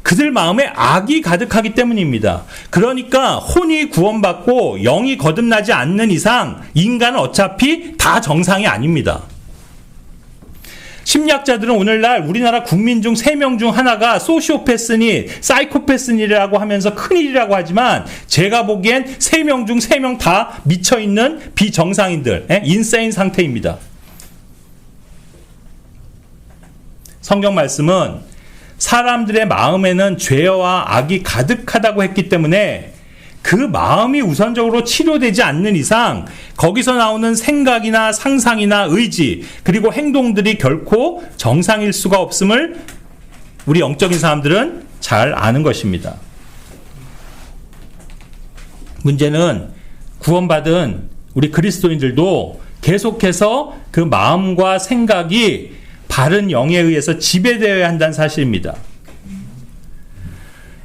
그들 마음에 악이 가득하기 때문입니다. 그러니까 혼이 구원받고 영이 거듭나지 않는 이상 인간은 어차피 다 정상이 아닙니다. 심리학자들은 오늘날 우리나라 국민 중 3명 중 하나가 소시오패스니 사이코패스니라고 하면서 큰일이라고 하지만 제가 보기엔 3명 중 3명 다 미쳐있는 비정상인들, 인세인 상태입니다. 성경 말씀은 사람들의 마음에는 죄와 악이 가득하다고 했기 때문에 그 마음이 우선적으로 치료되지 않는 이상 거기서 나오는 생각이나 상상이나 의지 그리고 행동들이 결코 정상일 수가 없음을 우리 영적인 사람들은 잘 아는 것입니다. 문제는 구원받은 우리 그리스도인들도 계속해서 그 마음과 생각이 바른 영에 의해서 지배되어야 한다는 사실입니다.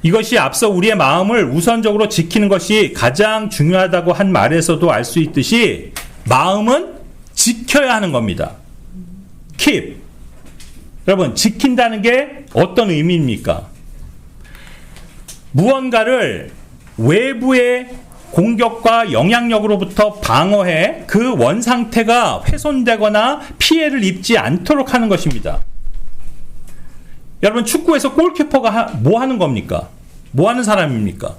이것이 앞서 우리의 마음을 우선적으로 지키는 것이 가장 중요하다고 한 말에서도 알 수 있듯이 마음은 지켜야 하는 겁니다. keep. 여러분, 지킨다는 게 어떤 의미입니까? 무언가를 외부의 공격과 영향력으로부터 방어해 그 원상태가 훼손되거나 피해를 입지 않도록 하는 것입니다. 여러분, 축구에서 골키퍼가 뭐 하는 겁니까? 뭐 하는 사람입니까?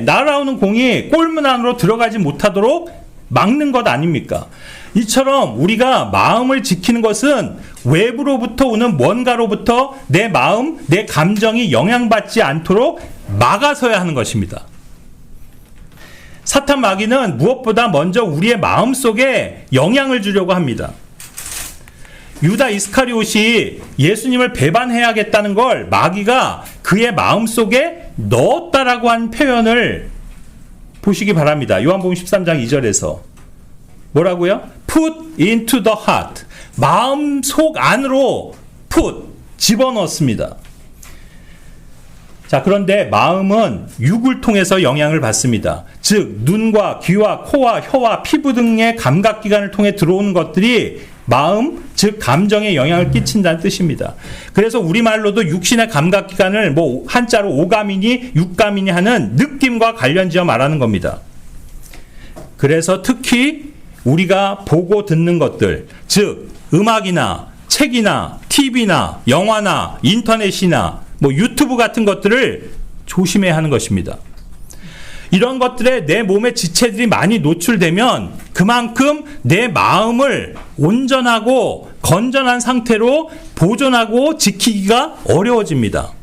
날아오는 공이 골문 안으로 들어가지 못하도록 막는 것 아닙니까? 이처럼 우리가 마음을 지키는 것은 외부로부터 오는 뭔가로부터 내 마음, 내 감정이 영향받지 않도록 막아서야 하는 것입니다. 사탄 마귀는 무엇보다 먼저 우리의 마음 속에 영향을 주려고 합니다. 유다 이스카리옷이 예수님을 배반해야겠다는 걸 마귀가 그의 마음속에 넣었다라고 한 표현을 보시기 바랍니다. 요한복음 13장 2절에서 뭐라고요? Put into the heart. 마음 속 안으로 put, 집어넣습니다. 자, 그런데 마음은 육을 통해서 영향을 받습니다. 즉 눈과 귀와 코와 혀와 피부 등의 감각기관을 통해 들어오는 것들이 마음, 즉 감정에 영향을 끼친다는 뜻입니다. 그래서 우리말로도 육신의 감각기관을 한자로 오감이니 육감이니 하는 느낌과 관련지어 말하는 겁니다. 그래서 특히 우리가 보고 듣는 것들, 즉 음악이나 책이나 TV나 영화나 인터넷이나 유튜브 같은 것들을 조심해야 하는 것입니다. 이런 것들에 내 몸의 지체들이 많이 노출되면 그만큼 내 마음을 온전하고 건전한 상태로 보존하고 지키기가 어려워집니다.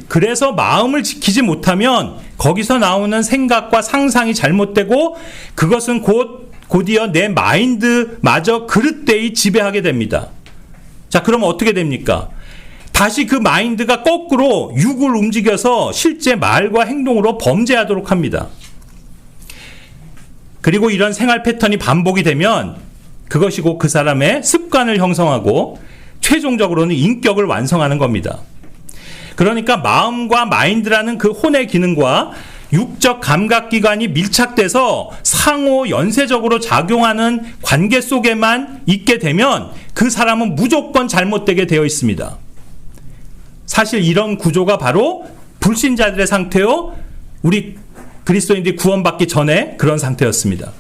그래서 마음을 지키지 못하면 거기서 나오는 생각과 상상이 잘못되고 그것은 곧이어 내 마인드마저 그릇되이 지배하게 됩니다. 자, 그러면 어떻게 됩니까? 다시 그 마인드가 거꾸로 육을 움직여서 실제 말과 행동으로 범죄하도록 합니다. 그리고 이런 생활 패턴이 반복이 되면 그것이 곧 그 사람의 습관을 형성하고 최종적으로는 인격을 완성하는 겁니다. 그러니까 마음과 마인드라는 그 혼의 기능과 육적 감각기관이 밀착돼서 상호 연쇄적으로 작용하는 관계 속에만 있게 되면 그 사람은 무조건 잘못되게 되어 있습니다. 사실 이런 구조가 바로 불신자들의 상태요, 우리 그리스도인들이 구원받기 전에 그런 상태였습니다.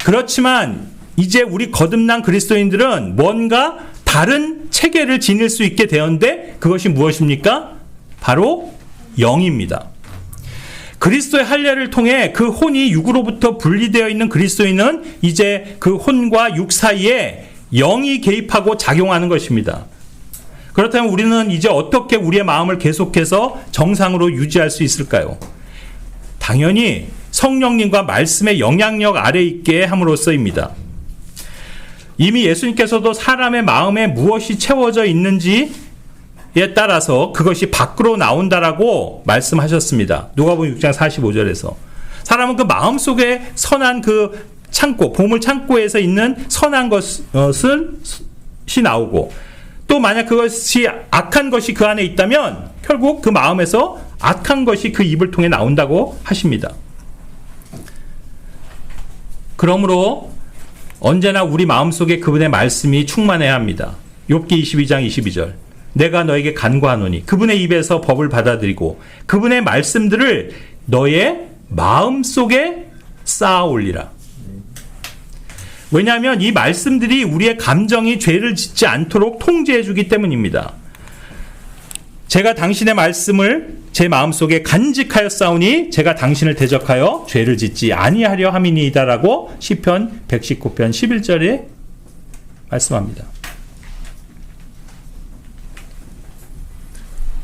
그렇지만 이제 우리 거듭난 그리스도인들은 뭔가 다른 체계를 지닐 수 있게 되었는데 그것이 무엇입니까? 바로 영입니다. 그리스도의 할례를 통해 그 혼이 육으로부터 분리되어 있는 그리스도인은 이제 그 혼과 육 사이에 영이 개입하고 작용하는 것입니다. 그렇다면 우리는 이제 어떻게 우리의 마음을 계속해서 정상으로 유지할 수 있을까요? 당연히 성령님과 말씀의 영향력 아래 있게 함으로써입니다. 이미 예수님께서도 사람의 마음에 무엇이 채워져 있는지에 따라서 그것이 밖으로 나온다라고 말씀하셨습니다. 누가복음 6장 45절에서. 사람은 그 마음속에 선한 그 창고, 보물 창고에서 있는 선한 것이 나오고, 또 만약 그것이 악한 것이 그 안에 있다면 결국 그 마음에서 악한 것이 그 입을 통해 나온다고 하십니다. 그러므로 언제나 우리 마음속에 그분의 말씀이 충만해야 합니다. 욥기 22장 22절. 내가 너에게 간구하노니 그분의 입에서 법을 받아들이고 그분의 말씀들을 너의 마음속에 쌓아 올리라. 왜냐하면 이 말씀들이 우리의 감정이 죄를 짓지 않도록 통제해 주기 때문입니다. 제가 당신의 말씀을 제 마음속에 간직하여 싸우니 제가 당신을 대적하여 죄를 짓지 아니하려 함이니이다라고 시편 119편 11절에 말씀합니다.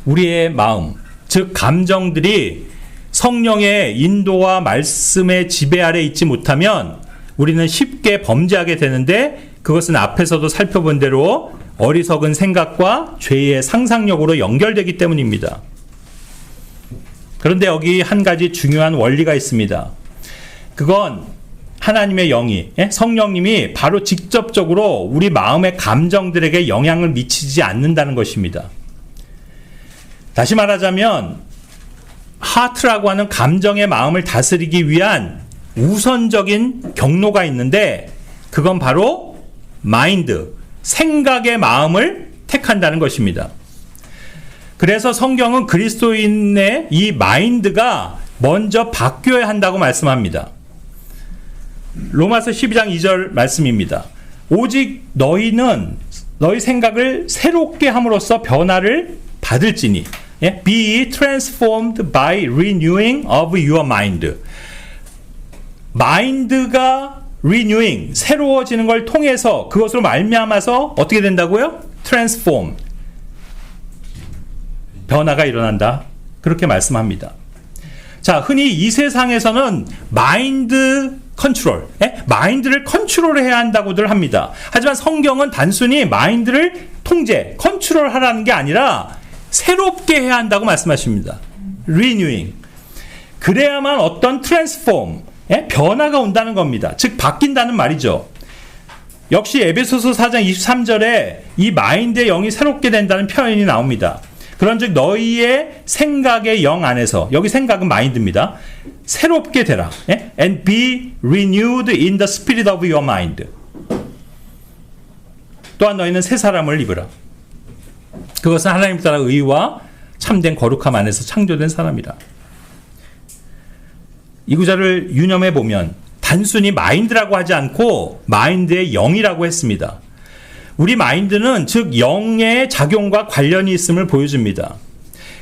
우리의 마음, 즉 감정들이 성령의 인도와 말씀의 지배 아래 있지 못하면 우리는 쉽게 범죄하게 되는데 그것은 앞에서도 살펴본 대로 어리석은 생각과 죄의 상상력으로 연결되기 때문입니다. 그런데 여기 한 가지 중요한 원리가 있습니다. 그건 하나님의 영이, 성령님이 바로 직접적으로 우리 마음의 감정들에게 영향을 미치지 않는다는 것입니다. 다시 말하자면 하트라고 하는 감정의 마음을 다스리기 위한 우선적인 경로가 있는데 그건 바로 마인드, 생각의 마음을 택한다는 것입니다. 그래서 성경은 그리스도인의 이 마인드가 먼저 바뀌어야 한다고 말씀합니다. 로마서 12장 2절 말씀입니다. 오직 너희는 너희 생각을 새롭게 함으로써 변화를 받을지니 be transformed by renewing of your mind. 마인드가 renewing, 새로워지는 걸 통해서 그것으로 말미암아서 어떻게 된다고요? transform, 변화가 일어난다. 그렇게 말씀합니다. 자, 흔히 이 세상에서는 마인드 컨트롤, 마인드를 컨트롤해야 한다고들 합니다. 하지만 성경은 단순히 마인드를 통제, 컨트롤하라는 게 아니라 새롭게 해야 한다고 말씀하십니다. renewing. 그래야만 어떤 transform, 변화가 온다는 겁니다. 즉 바뀐다는 말이죠. 역시 에베소서 4장 23절에 이 마인드의 영이 새롭게 된다는 표현이 나옵니다. 그런즉 너희의 생각의 영 안에서, 여기 생각은 마인드입니다. 새롭게 되라. And be renewed in the spirit of your mind. 또한 너희는 새 사람을 입으라. 그것은 하나님 따라 의와 참된 거룩함 안에서 창조된 사람이라. 이 구절을 유념해 보면 단순히 마인드라고 하지 않고 마인드의 영이라고 했습니다. 우리 마인드는 즉 영의 작용과 관련이 있음을 보여줍니다.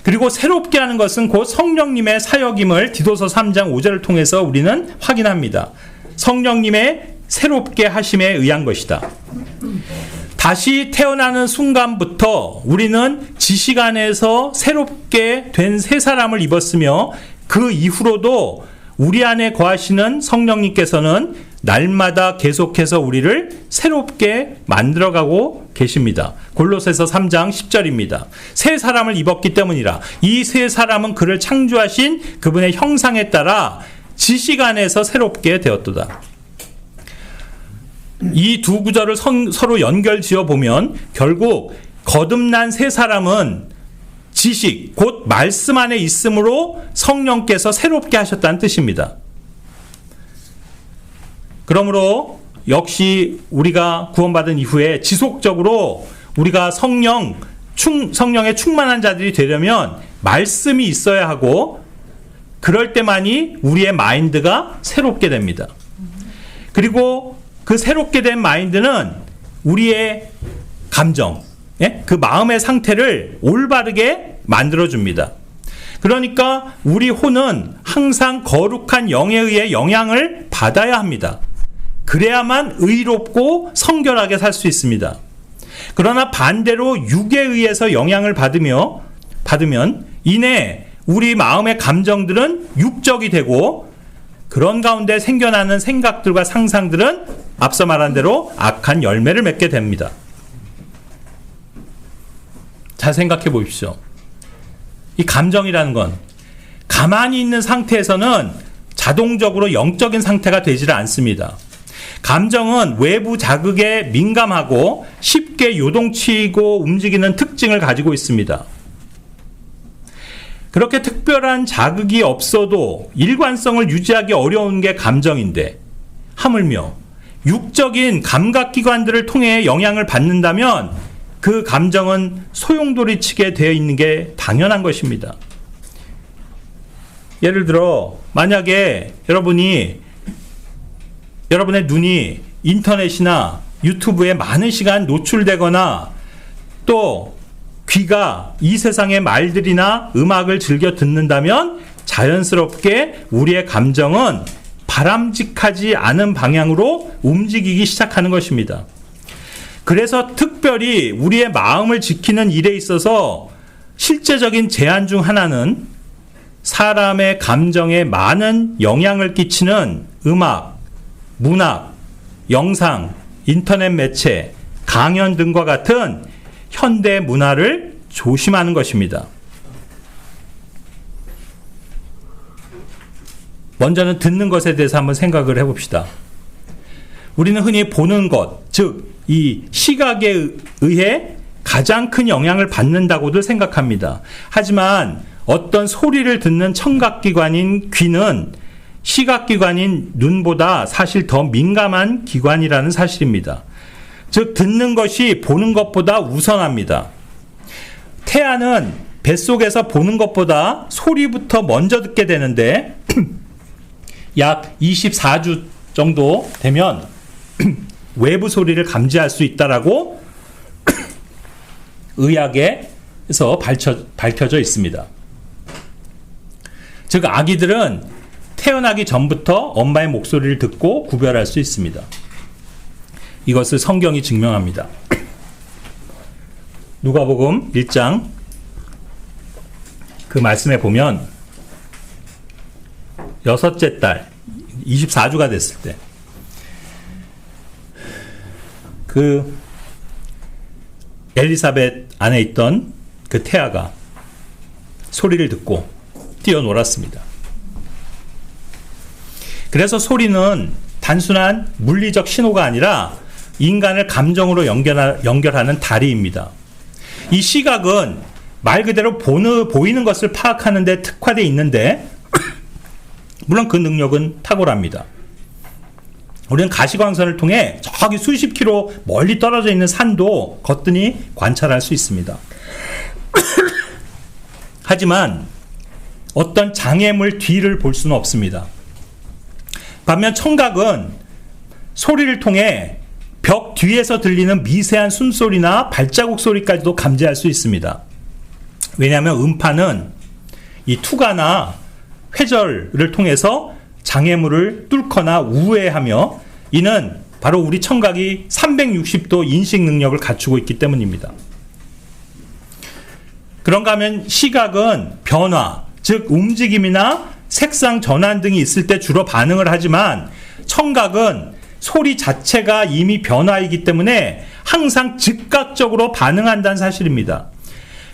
그리고 새롭게 하는 것은 곧 성령님의 사역임을 디도서 3장 5절을 통해서 우리는 확인합니다. 성령님의 새롭게 하심에 의한 것이다. 다시 태어나는 순간부터 우리는 지식 안에서 새롭게 된 새 사람을 입었으며 그 이후로도 우리 안에 거하시는 성령님께서는 날마다 계속해서 우리를 새롭게 만들어가고 계십니다. 골로새서 3장 10절입니다. 새 사람을 입었기 때문이라. 이 새 사람은 그를 창조하신 그분의 형상에 따라 지식 안에서 새롭게 되었도다. 이 두 구절을 서로 연결 지어 보면 결국 거듭난 새 사람은 지식, 곧 말씀 안에 있으므로 성령께서 새롭게 하셨다는 뜻입니다. 그러므로 역시 우리가 구원받은 이후에 지속적으로 우리가 성령에 충만한 자들이 되려면 말씀이 있어야 하고 그럴 때만이 우리의 마인드가 새롭게 됩니다. 그리고 그 새롭게 된 마인드는 우리의 감정, 그 마음의 상태를 올바르게 만들어줍니다. 그러니까 우리 혼은 항상 거룩한 영에 의해 영향을 받아야 합니다. 그래야만 의롭고 성결하게 살 수 있습니다. 그러나 반대로 육에 의해서 영향을 받으면 이내 우리 마음의 감정들은 육적이 되고 그런 가운데 생겨나는 생각들과 상상들은 앞서 말한 대로 악한 열매를 맺게 됩니다. 잘 생각해 보십시오. 이 감정이라는 건 가만히 있는 상태에서는 자동적으로 영적인 상태가 되지를 않습니다. 감정은 외부 자극에 민감하고 쉽게 요동치고 움직이는 특징을 가지고 있습니다. 그렇게 특별한 자극이 없어도 일관성을 유지하기 어려운 게 감정인데 하물며 육적인 감각기관들을 통해 영향을 받는다면 그 감정은 소용돌이치게 되어 있는 게 당연한 것입니다. 예를 들어 만약에 여러분의 눈이 인터넷이나 유튜브에 많은 시간 노출되거나 또 귀가 이 세상의 말들이나 음악을 즐겨 듣는다면 자연스럽게 우리의 감정은 바람직하지 않은 방향으로 움직이기 시작하는 것입니다. 그래서 특별히 우리의 마음을 지키는 일에 있어서 실제적인 제한 중 하나는 사람의 감정에 많은 영향을 끼치는 음악, 문학, 영상, 인터넷 매체, 강연 등과 같은 현대 문화를 조심하는 것입니다. 먼저는 듣는 것에 대해서 한번 생각을 해봅시다. 우리는 흔히 보는 것, 즉 이 시각에 의해 가장 큰 영향을 받는다고들 생각합니다. 하지만 어떤 소리를 듣는 청각기관인 귀는 시각기관인 눈보다 사실 더 민감한 기관이라는 사실입니다. 즉 듣는 것이 보는 것보다 우선합니다. 태아는 뱃속에서 보는 것보다 소리부터 먼저 듣게 되는데 약 24주 정도 되면 외부 소리를 감지할 수 있다라고 의학에서 밝혀져 있습니다. 즉 아기들은 태어나기 전부터 엄마의 목소리를 듣고 구별할 수 있습니다. 이것을 성경이 증명합니다. 누가복음 1장 그 말씀에 보면 여섯째 달 24주가 됐을 때 그 엘리사벳 안에 있던 그 태아가 소리를 듣고 뛰어놀았습니다. 그래서 소리는 단순한 물리적 신호가 아니라 인간을 감정으로 연결하는 다리입니다. 이 시각은 말 그대로 보이는 것을 파악하는 데 특화되어 있는데 물론 그 능력은 탁월합니다. 우리는 가시광선을 통해 저기 수십 킬로 멀리 떨어져 있는 산도 거뜬히 관찰할 수 있습니다. 하지만 어떤 장애물 뒤를 볼 수는 없습니다. 반면 청각은 소리를 통해 벽 뒤에서 들리는 미세한 숨소리나 발자국 소리까지도 감지할 수 있습니다. 왜냐하면 음파는 이 투과나 회절을 통해서 장애물을 뚫거나 우회하며, 이는 바로 우리 청각이 360도 인식 능력을 갖추고 있기 때문입니다. 그런가 하면 시각은 변화, 즉 움직임이나 색상 전환 등이 있을 때 주로 반응을 하지만, 청각은 소리 자체가 이미 변화이기 때문에 항상 즉각적으로 반응한다는 사실입니다.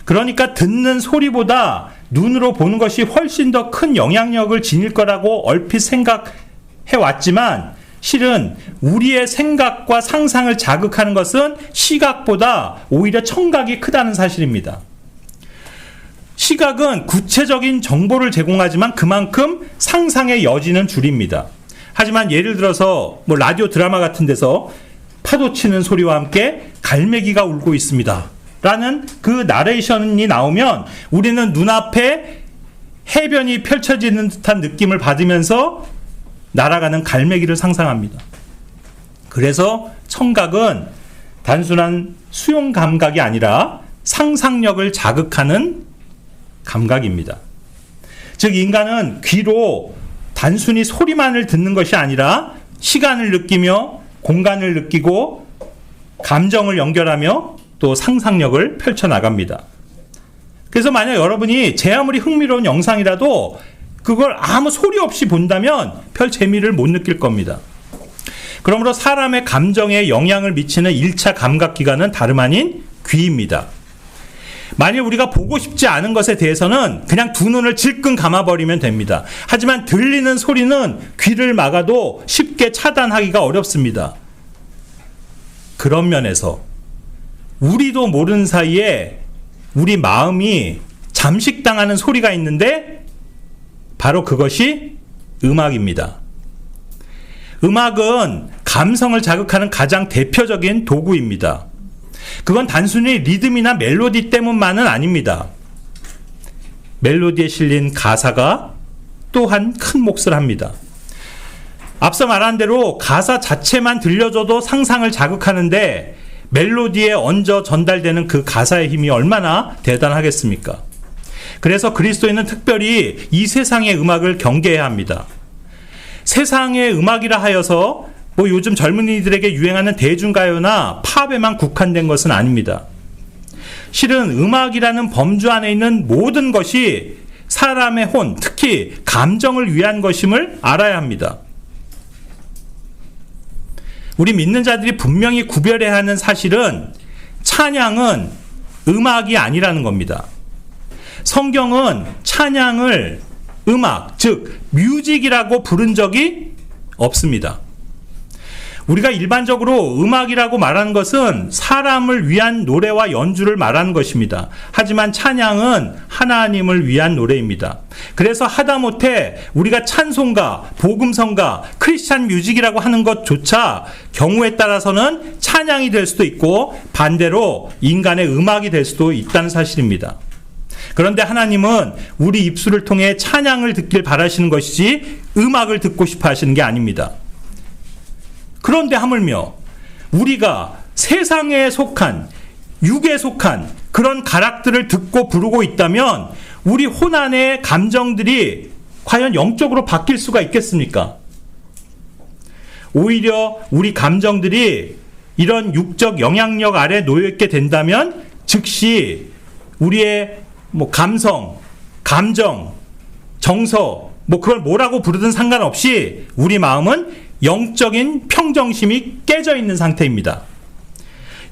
그러니까 듣는 소리보다 눈으로 보는 것이 훨씬 더 큰 영향력을 지닐 거라고 얼핏 생각해 왔지만, 실은 우리의 생각과 상상을 자극하는 것은 시각보다 오히려 청각이 크다는 사실입니다. 시각은 구체적인 정보를 제공하지만 그만큼 상상의 여지는 줄입니다. 하지만 예를 들어서 라디오 드라마 같은 데서 파도 치는 소리와 함께 갈매기가 울고 있습니다 라는 그 나레이션이 나오면 우리는 눈앞에 해변이 펼쳐지는 듯한 느낌을 받으면서 날아가는 갈매기를 상상합니다. 그래서 청각은 단순한 수용 감각이 아니라 상상력을 자극하는 감각입니다. 즉 인간은 귀로 단순히 소리만을 듣는 것이 아니라 시간을 느끼며 공간을 느끼고 감정을 연결하며 또 상상력을 펼쳐나갑니다. 그래서 만약 여러분이 제 아무리 흥미로운 영상이라도 그걸 아무 소리 없이 본다면 별 재미를 못 느낄 겁니다. 그러므로 사람의 감정에 영향을 미치는 1차 감각기관은 다름 아닌 귀입니다. 만일 우리가 보고 싶지 않은 것에 대해서는 그냥 두 눈을 질끈 감아버리면 됩니다. 하지만 들리는 소리는 귀를 막아도 쉽게 차단하기가 어렵습니다. 그런 면에서 우리도 모르는 사이에 우리 마음이 잠식당하는 소리가 있는데 바로 그것이 음악입니다. 음악은 감성을 자극하는 가장 대표적인 도구입니다. 그건 단순히 리듬이나 멜로디 때문만은 아닙니다. 멜로디에 실린 가사가 또한 큰 몫을 합니다. 앞서 말한 대로 가사 자체만 들려줘도 상상을 자극하는데 멜로디에 얹어 전달되는 그 가사의 힘이 얼마나 대단하겠습니까? 그래서 그리스도인은 특별히 이 세상의 음악을 경계해야 합니다. 세상의 음악이라 하여서 요즘 젊은이들에게 유행하는 대중가요나 팝에만 국한된 것은 아닙니다. 실은 음악이라는 범주 안에 있는 모든 것이 사람의 혼, 특히 감정을 위한 것임을 알아야 합니다. 우리 믿는 자들이 분명히 구별해야 하는 사실은 찬양은 음악이 아니라는 겁니다. 성경은 찬양을 음악, 즉 뮤직이라고 부른 적이 없습니다. 우리가 일반적으로 음악이라고 말하는 것은 사람을 위한 노래와 연주를 말하는 것입니다. 하지만 찬양은 하나님을 위한 노래입니다. 그래서 하다못해 우리가 찬송가, 복음성가, 크리스찬 뮤직이라고 하는 것조차 경우에 따라서는 찬양이 될 수도 있고 반대로 인간의 음악이 될 수도 있다는 사실입니다. 그런데 하나님은 우리 입술을 통해 찬양을 듣길 바라시는 것이지 음악을 듣고 싶어 하시는 게 아닙니다. 그런데 하물며 우리가 세상에 속한, 육에 속한 그런 가락들을 듣고 부르고 있다면 우리 혼안의 감정들이 과연 영적으로 바뀔 수가 있겠습니까? 오히려 우리 감정들이 이런 육적 영향력 아래 놓여있게 된다면 즉시 우리의 감성, 감정, 정서, 그걸 뭐라고 부르든 상관없이 우리 마음은 영적인 평정심이 깨져 있는 상태입니다.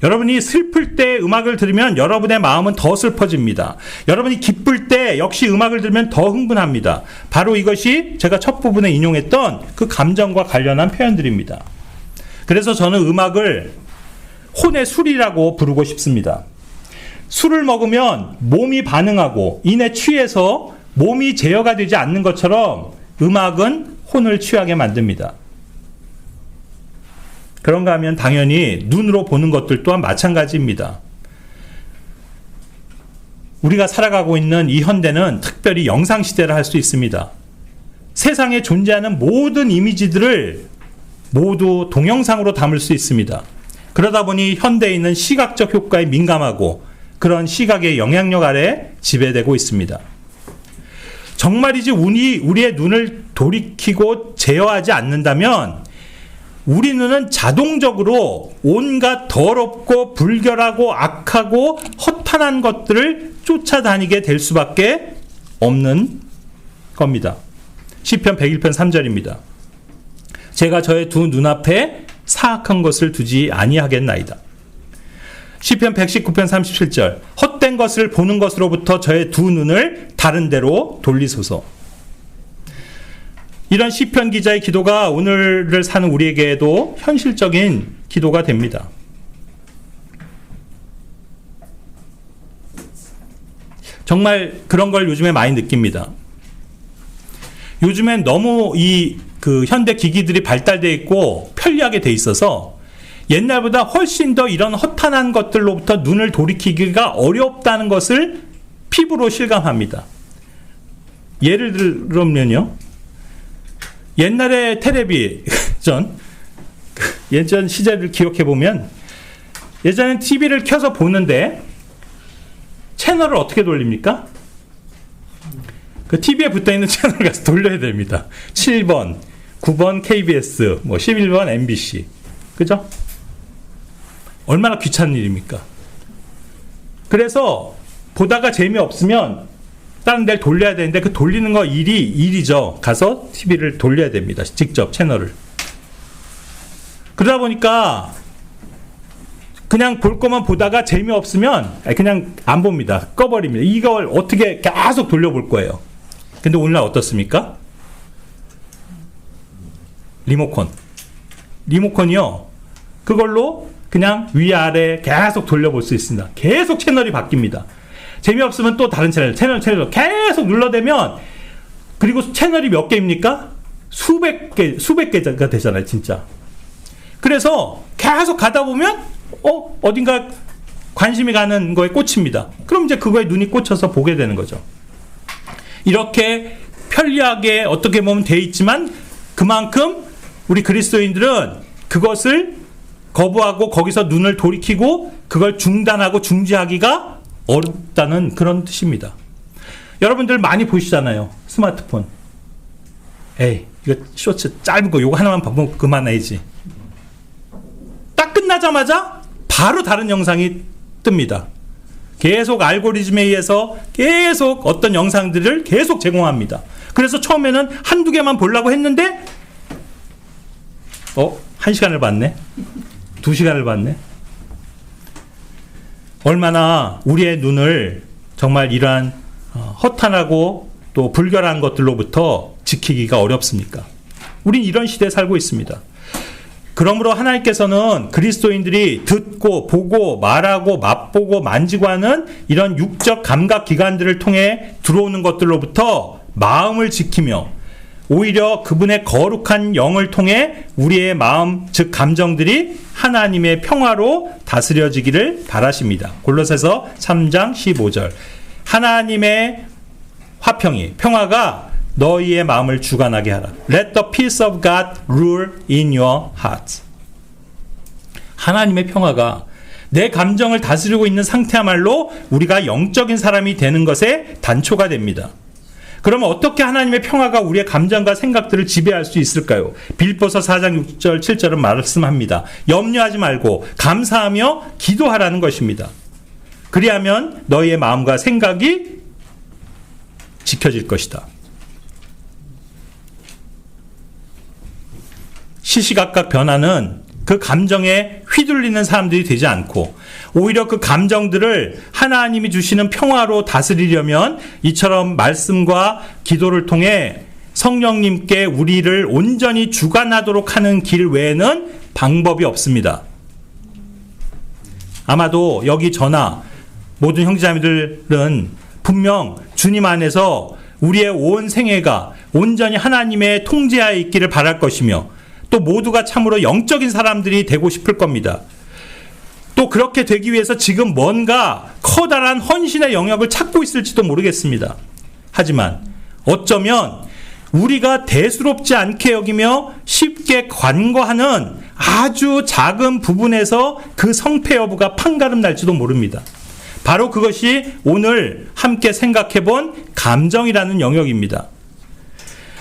여러분이 슬플 때 음악을 들으면 여러분의 마음은 더 슬퍼집니다. 여러분이 기쁠 때 역시 음악을 들으면 더 흥분합니다. 바로 이것이 제가 첫 부분에 인용했던 그 감정과 관련한 표현들입니다. 그래서 저는 음악을 혼의 술이라고 부르고 싶습니다. 술을 먹으면 몸이 반응하고 이내 취해서 몸이 제어가 되지 않는 것처럼 음악은 혼을 취하게 만듭니다. 그런가 하면 당연히 눈으로 보는 것들 또한 마찬가지입니다. 우리가 살아가고 있는 이 현대는 특별히 영상시대라 할 수 있습니다. 세상에 존재하는 모든 이미지들을 모두 동영상으로 담을 수 있습니다. 그러다 보니 현대인은 시각적 효과에 민감하고 그런 시각의 영향력 아래 지배되고 있습니다. 정말이지 우리의 눈을 돌이키고 제어하지 않는다면 우리 눈은 자동적으로 온갖 더럽고 불결하고 악하고 허탄한 것들을 쫓아다니게 될 수밖에 없는 겁니다. 시편 101편 3절입니다. 제가 저의 두 눈앞에 사악한 것을 두지 아니하겠나이다. 시편 119편 37절 헛된 것을 보는 것으로부터 저의 두 눈을 다른 데로 돌리소서. 이런 시편 기자의 기도가 오늘을 사는 우리에게도 현실적인 기도가 됩니다. 정말 그런 걸 요즘에 많이 느낍니다. 요즘엔 너무 현대 기기들이 발달되어 있고 편리하게 돼 있어서 옛날보다 훨씬 더 이런 허탄한 것들로부터 눈을 돌이키기가 어렵다는 것을 피부로 실감합니다. 예를 들면요. 옛날에 예전 시절을 기억해보면 예전엔 TV를 켜서 보는데 채널을 어떻게 돌립니까? 그 TV에 붙어있는 채널을 가서 돌려야 됩니다. 7번, 9번 KBS, 11번 MBC. 그죠? 얼마나 귀찮은 일입니까? 그래서 보다가 재미없으면 다른 데를 돌려야 되는데 그 돌리는 거 일이죠. 가서 TV를 돌려야 됩니다. 직접 채널을. 그러다 보니까 그냥 볼 것만 보다가 재미없으면 그냥 안 봅니다. 꺼버립니다. 이걸 어떻게 계속 돌려볼 거예요. 근데 오늘날 어떻습니까? 리모컨이요. 그걸로 그냥 위아래 계속 돌려볼 수 있습니다. 계속 채널이 바뀝니다. 재미없으면 또 다른 채널 계속 눌러대면, 그리고 채널이 몇 개입니까? 수백 개가 되잖아요, 진짜. 그래서 계속 가다 보면 어딘가 관심이 가는 거에 꽂힙니다. 그럼 이제 그거에 눈이 꽂혀서 보게 되는 거죠. 이렇게 편리하게 어떻게 보면 돼 있지만 그만큼 우리 그리스도인들은 그것을 거부하고 거기서 눈을 돌이키고 그걸 중단하고 중지하기가 어렵다는 그런 뜻입니다. 여러분들 많이 보시잖아요. 스마트폰. 에이, 이거 쇼츠 짧은 거 요거 하나만 보면 그만해야지. 딱 끝나자마자 바로 다른 영상이 뜹니다. 계속 알고리즘에 의해서 계속 어떤 영상들을 계속 제공합니다. 그래서 처음에는 한두 개만 보려고 했는데 1시간을 봤네. 2시간을 봤네. 얼마나 우리의 눈을 정말 이러한 허탄하고 또 불결한 것들로부터 지키기가 어렵습니까? 우린 이런 시대에 살고 있습니다. 그러므로 하나님께서는 그리스도인들이 듣고 보고 말하고 맛보고 만지고 하는 이런 육적 감각 기관들을 통해 들어오는 것들로부터 마음을 지키며 오히려 그분의 거룩한 영을 통해 우리의 마음, 즉 감정들이 하나님의 평화로 다스려지기를 바라십니다. 골로새서 3장 15절. 하나님의 화평이, 평화가 너희의 마음을 주관하게 하라. Let the peace of God rule in your heart. 하나님의 평화가 내 감정을 다스리고 있는 상태야말로 우리가 영적인 사람이 되는 것에 단초가 됩니다. 그러면 어떻게 하나님의 평화가 우리의 감정과 생각들을 지배할 수 있을까요? 빌립보서 4장 6절 7절은 말씀합니다. 염려하지 말고 감사하며 기도하라는 것입니다. 그리하면 너희의 마음과 생각이 지켜질 것이다. 시시각각 변하는 그 감정에 휘둘리는 사람들이 되지 않고 오히려 그 감정들을 하나님이 주시는 평화로 다스리려면 이처럼 말씀과 기도를 통해 성령님께 우리를 온전히 주관하도록 하는 길 외에는 방법이 없습니다. 아마도 여기 저나 모든 형제자매들은 분명 주님 안에서 우리의 온 생애가 온전히 하나님의 통제하에 있기를 바랄 것이며 또 모두가 참으로 영적인 사람들이 되고 싶을 겁니다. 또 그렇게 되기 위해서 지금 뭔가 커다란 헌신의 영역을 찾고 있을지도 모르겠습니다. 하지만 어쩌면 우리가 대수롭지 않게 여기며 쉽게 관거하는 아주 작은 부분에서 그 성패 여부가 판가름 날지도 모릅니다. 바로 그것이 오늘 함께 생각해 본 감정이라는 영역입니다.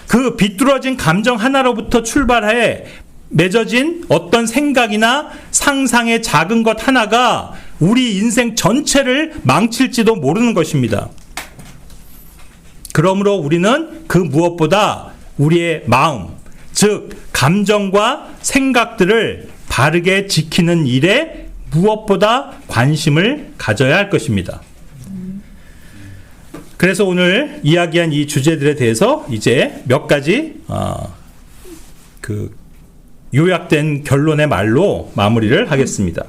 그 비뚤어진 감정 하나로부터 출발해 맺어진 어떤 생각이나 상상의 작은 것 하나가 우리 인생 전체를 망칠지도 모르는 것입니다. 그러므로 우리는 그 무엇보다 우리의 마음, 즉 감정과 생각들을 바르게 지키는 일에 무엇보다 관심을 가져야 할 것입니다. 그래서 오늘 이야기한 이 주제들에 대해서 이제 몇 가지 요약된 결론의 말로 마무리를 하겠습니다.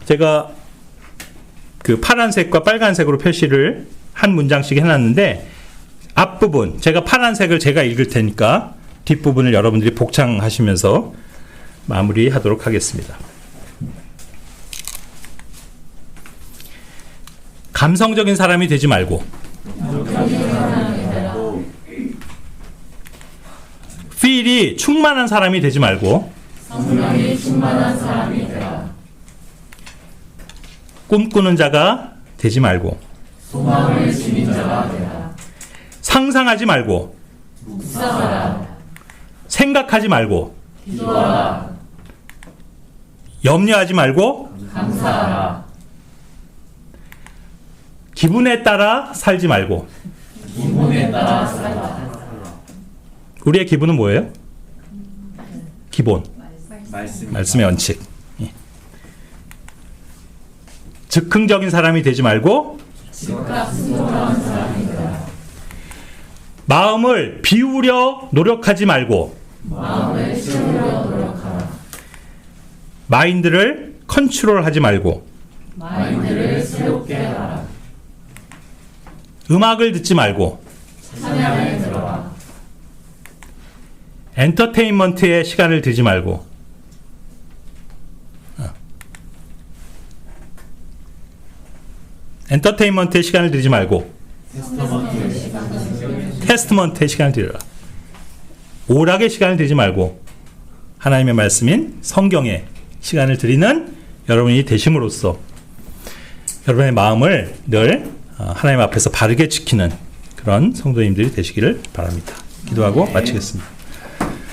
제가 그 파란색과 빨간색으로 표시를 한 문장씩 해놨는데 앞부분, 제가 파란색을 제가 읽을 테니까 뒷부분을 여러분들이 복창하시면서 마무리하도록 하겠습니다. 감성적인 사람이 되지 말고 feel이 충만한 사람이 되지 말고 성령이 충만한 사람이 되라. 꿈꾸는 자가 되지 말고 소망을 지닌 자가 되라. 상상하지 말고 묵상하라. 생각하지 말고 기도하라. 염려하지 말고 감사하라. 기분에 따라 살지 말고. 기분에 따라 살라. 우리의 기분은 뭐예요? 기본. 말씀. 말씀의 원칙. 예. 즉흥적인 사람이 되지 말고 즉각 순종하는 사람이 되라. 마음을 비우려 노력하지 말고 마음을 치우려 노력하라. 마인드를 컨트롤하지 말고 마인드를 새롭게 하라. 음악을 듣지 말고 찬양을 들어라. 엔터테인먼트에 시간을 들지 말고 엔터테인먼트에 시간을 들지 말고 테스트먼트에 시간을 들여라. 오락의 시간을 들이지 말고 하나님의 말씀인 성경에 시간을 들이는 여러분이 되심으로써 여러분의 마음을 늘 하나님 앞에서 바르게 지키는 그런 성도님들이 되시기를 바랍니다. 기도하고 마치겠습니다.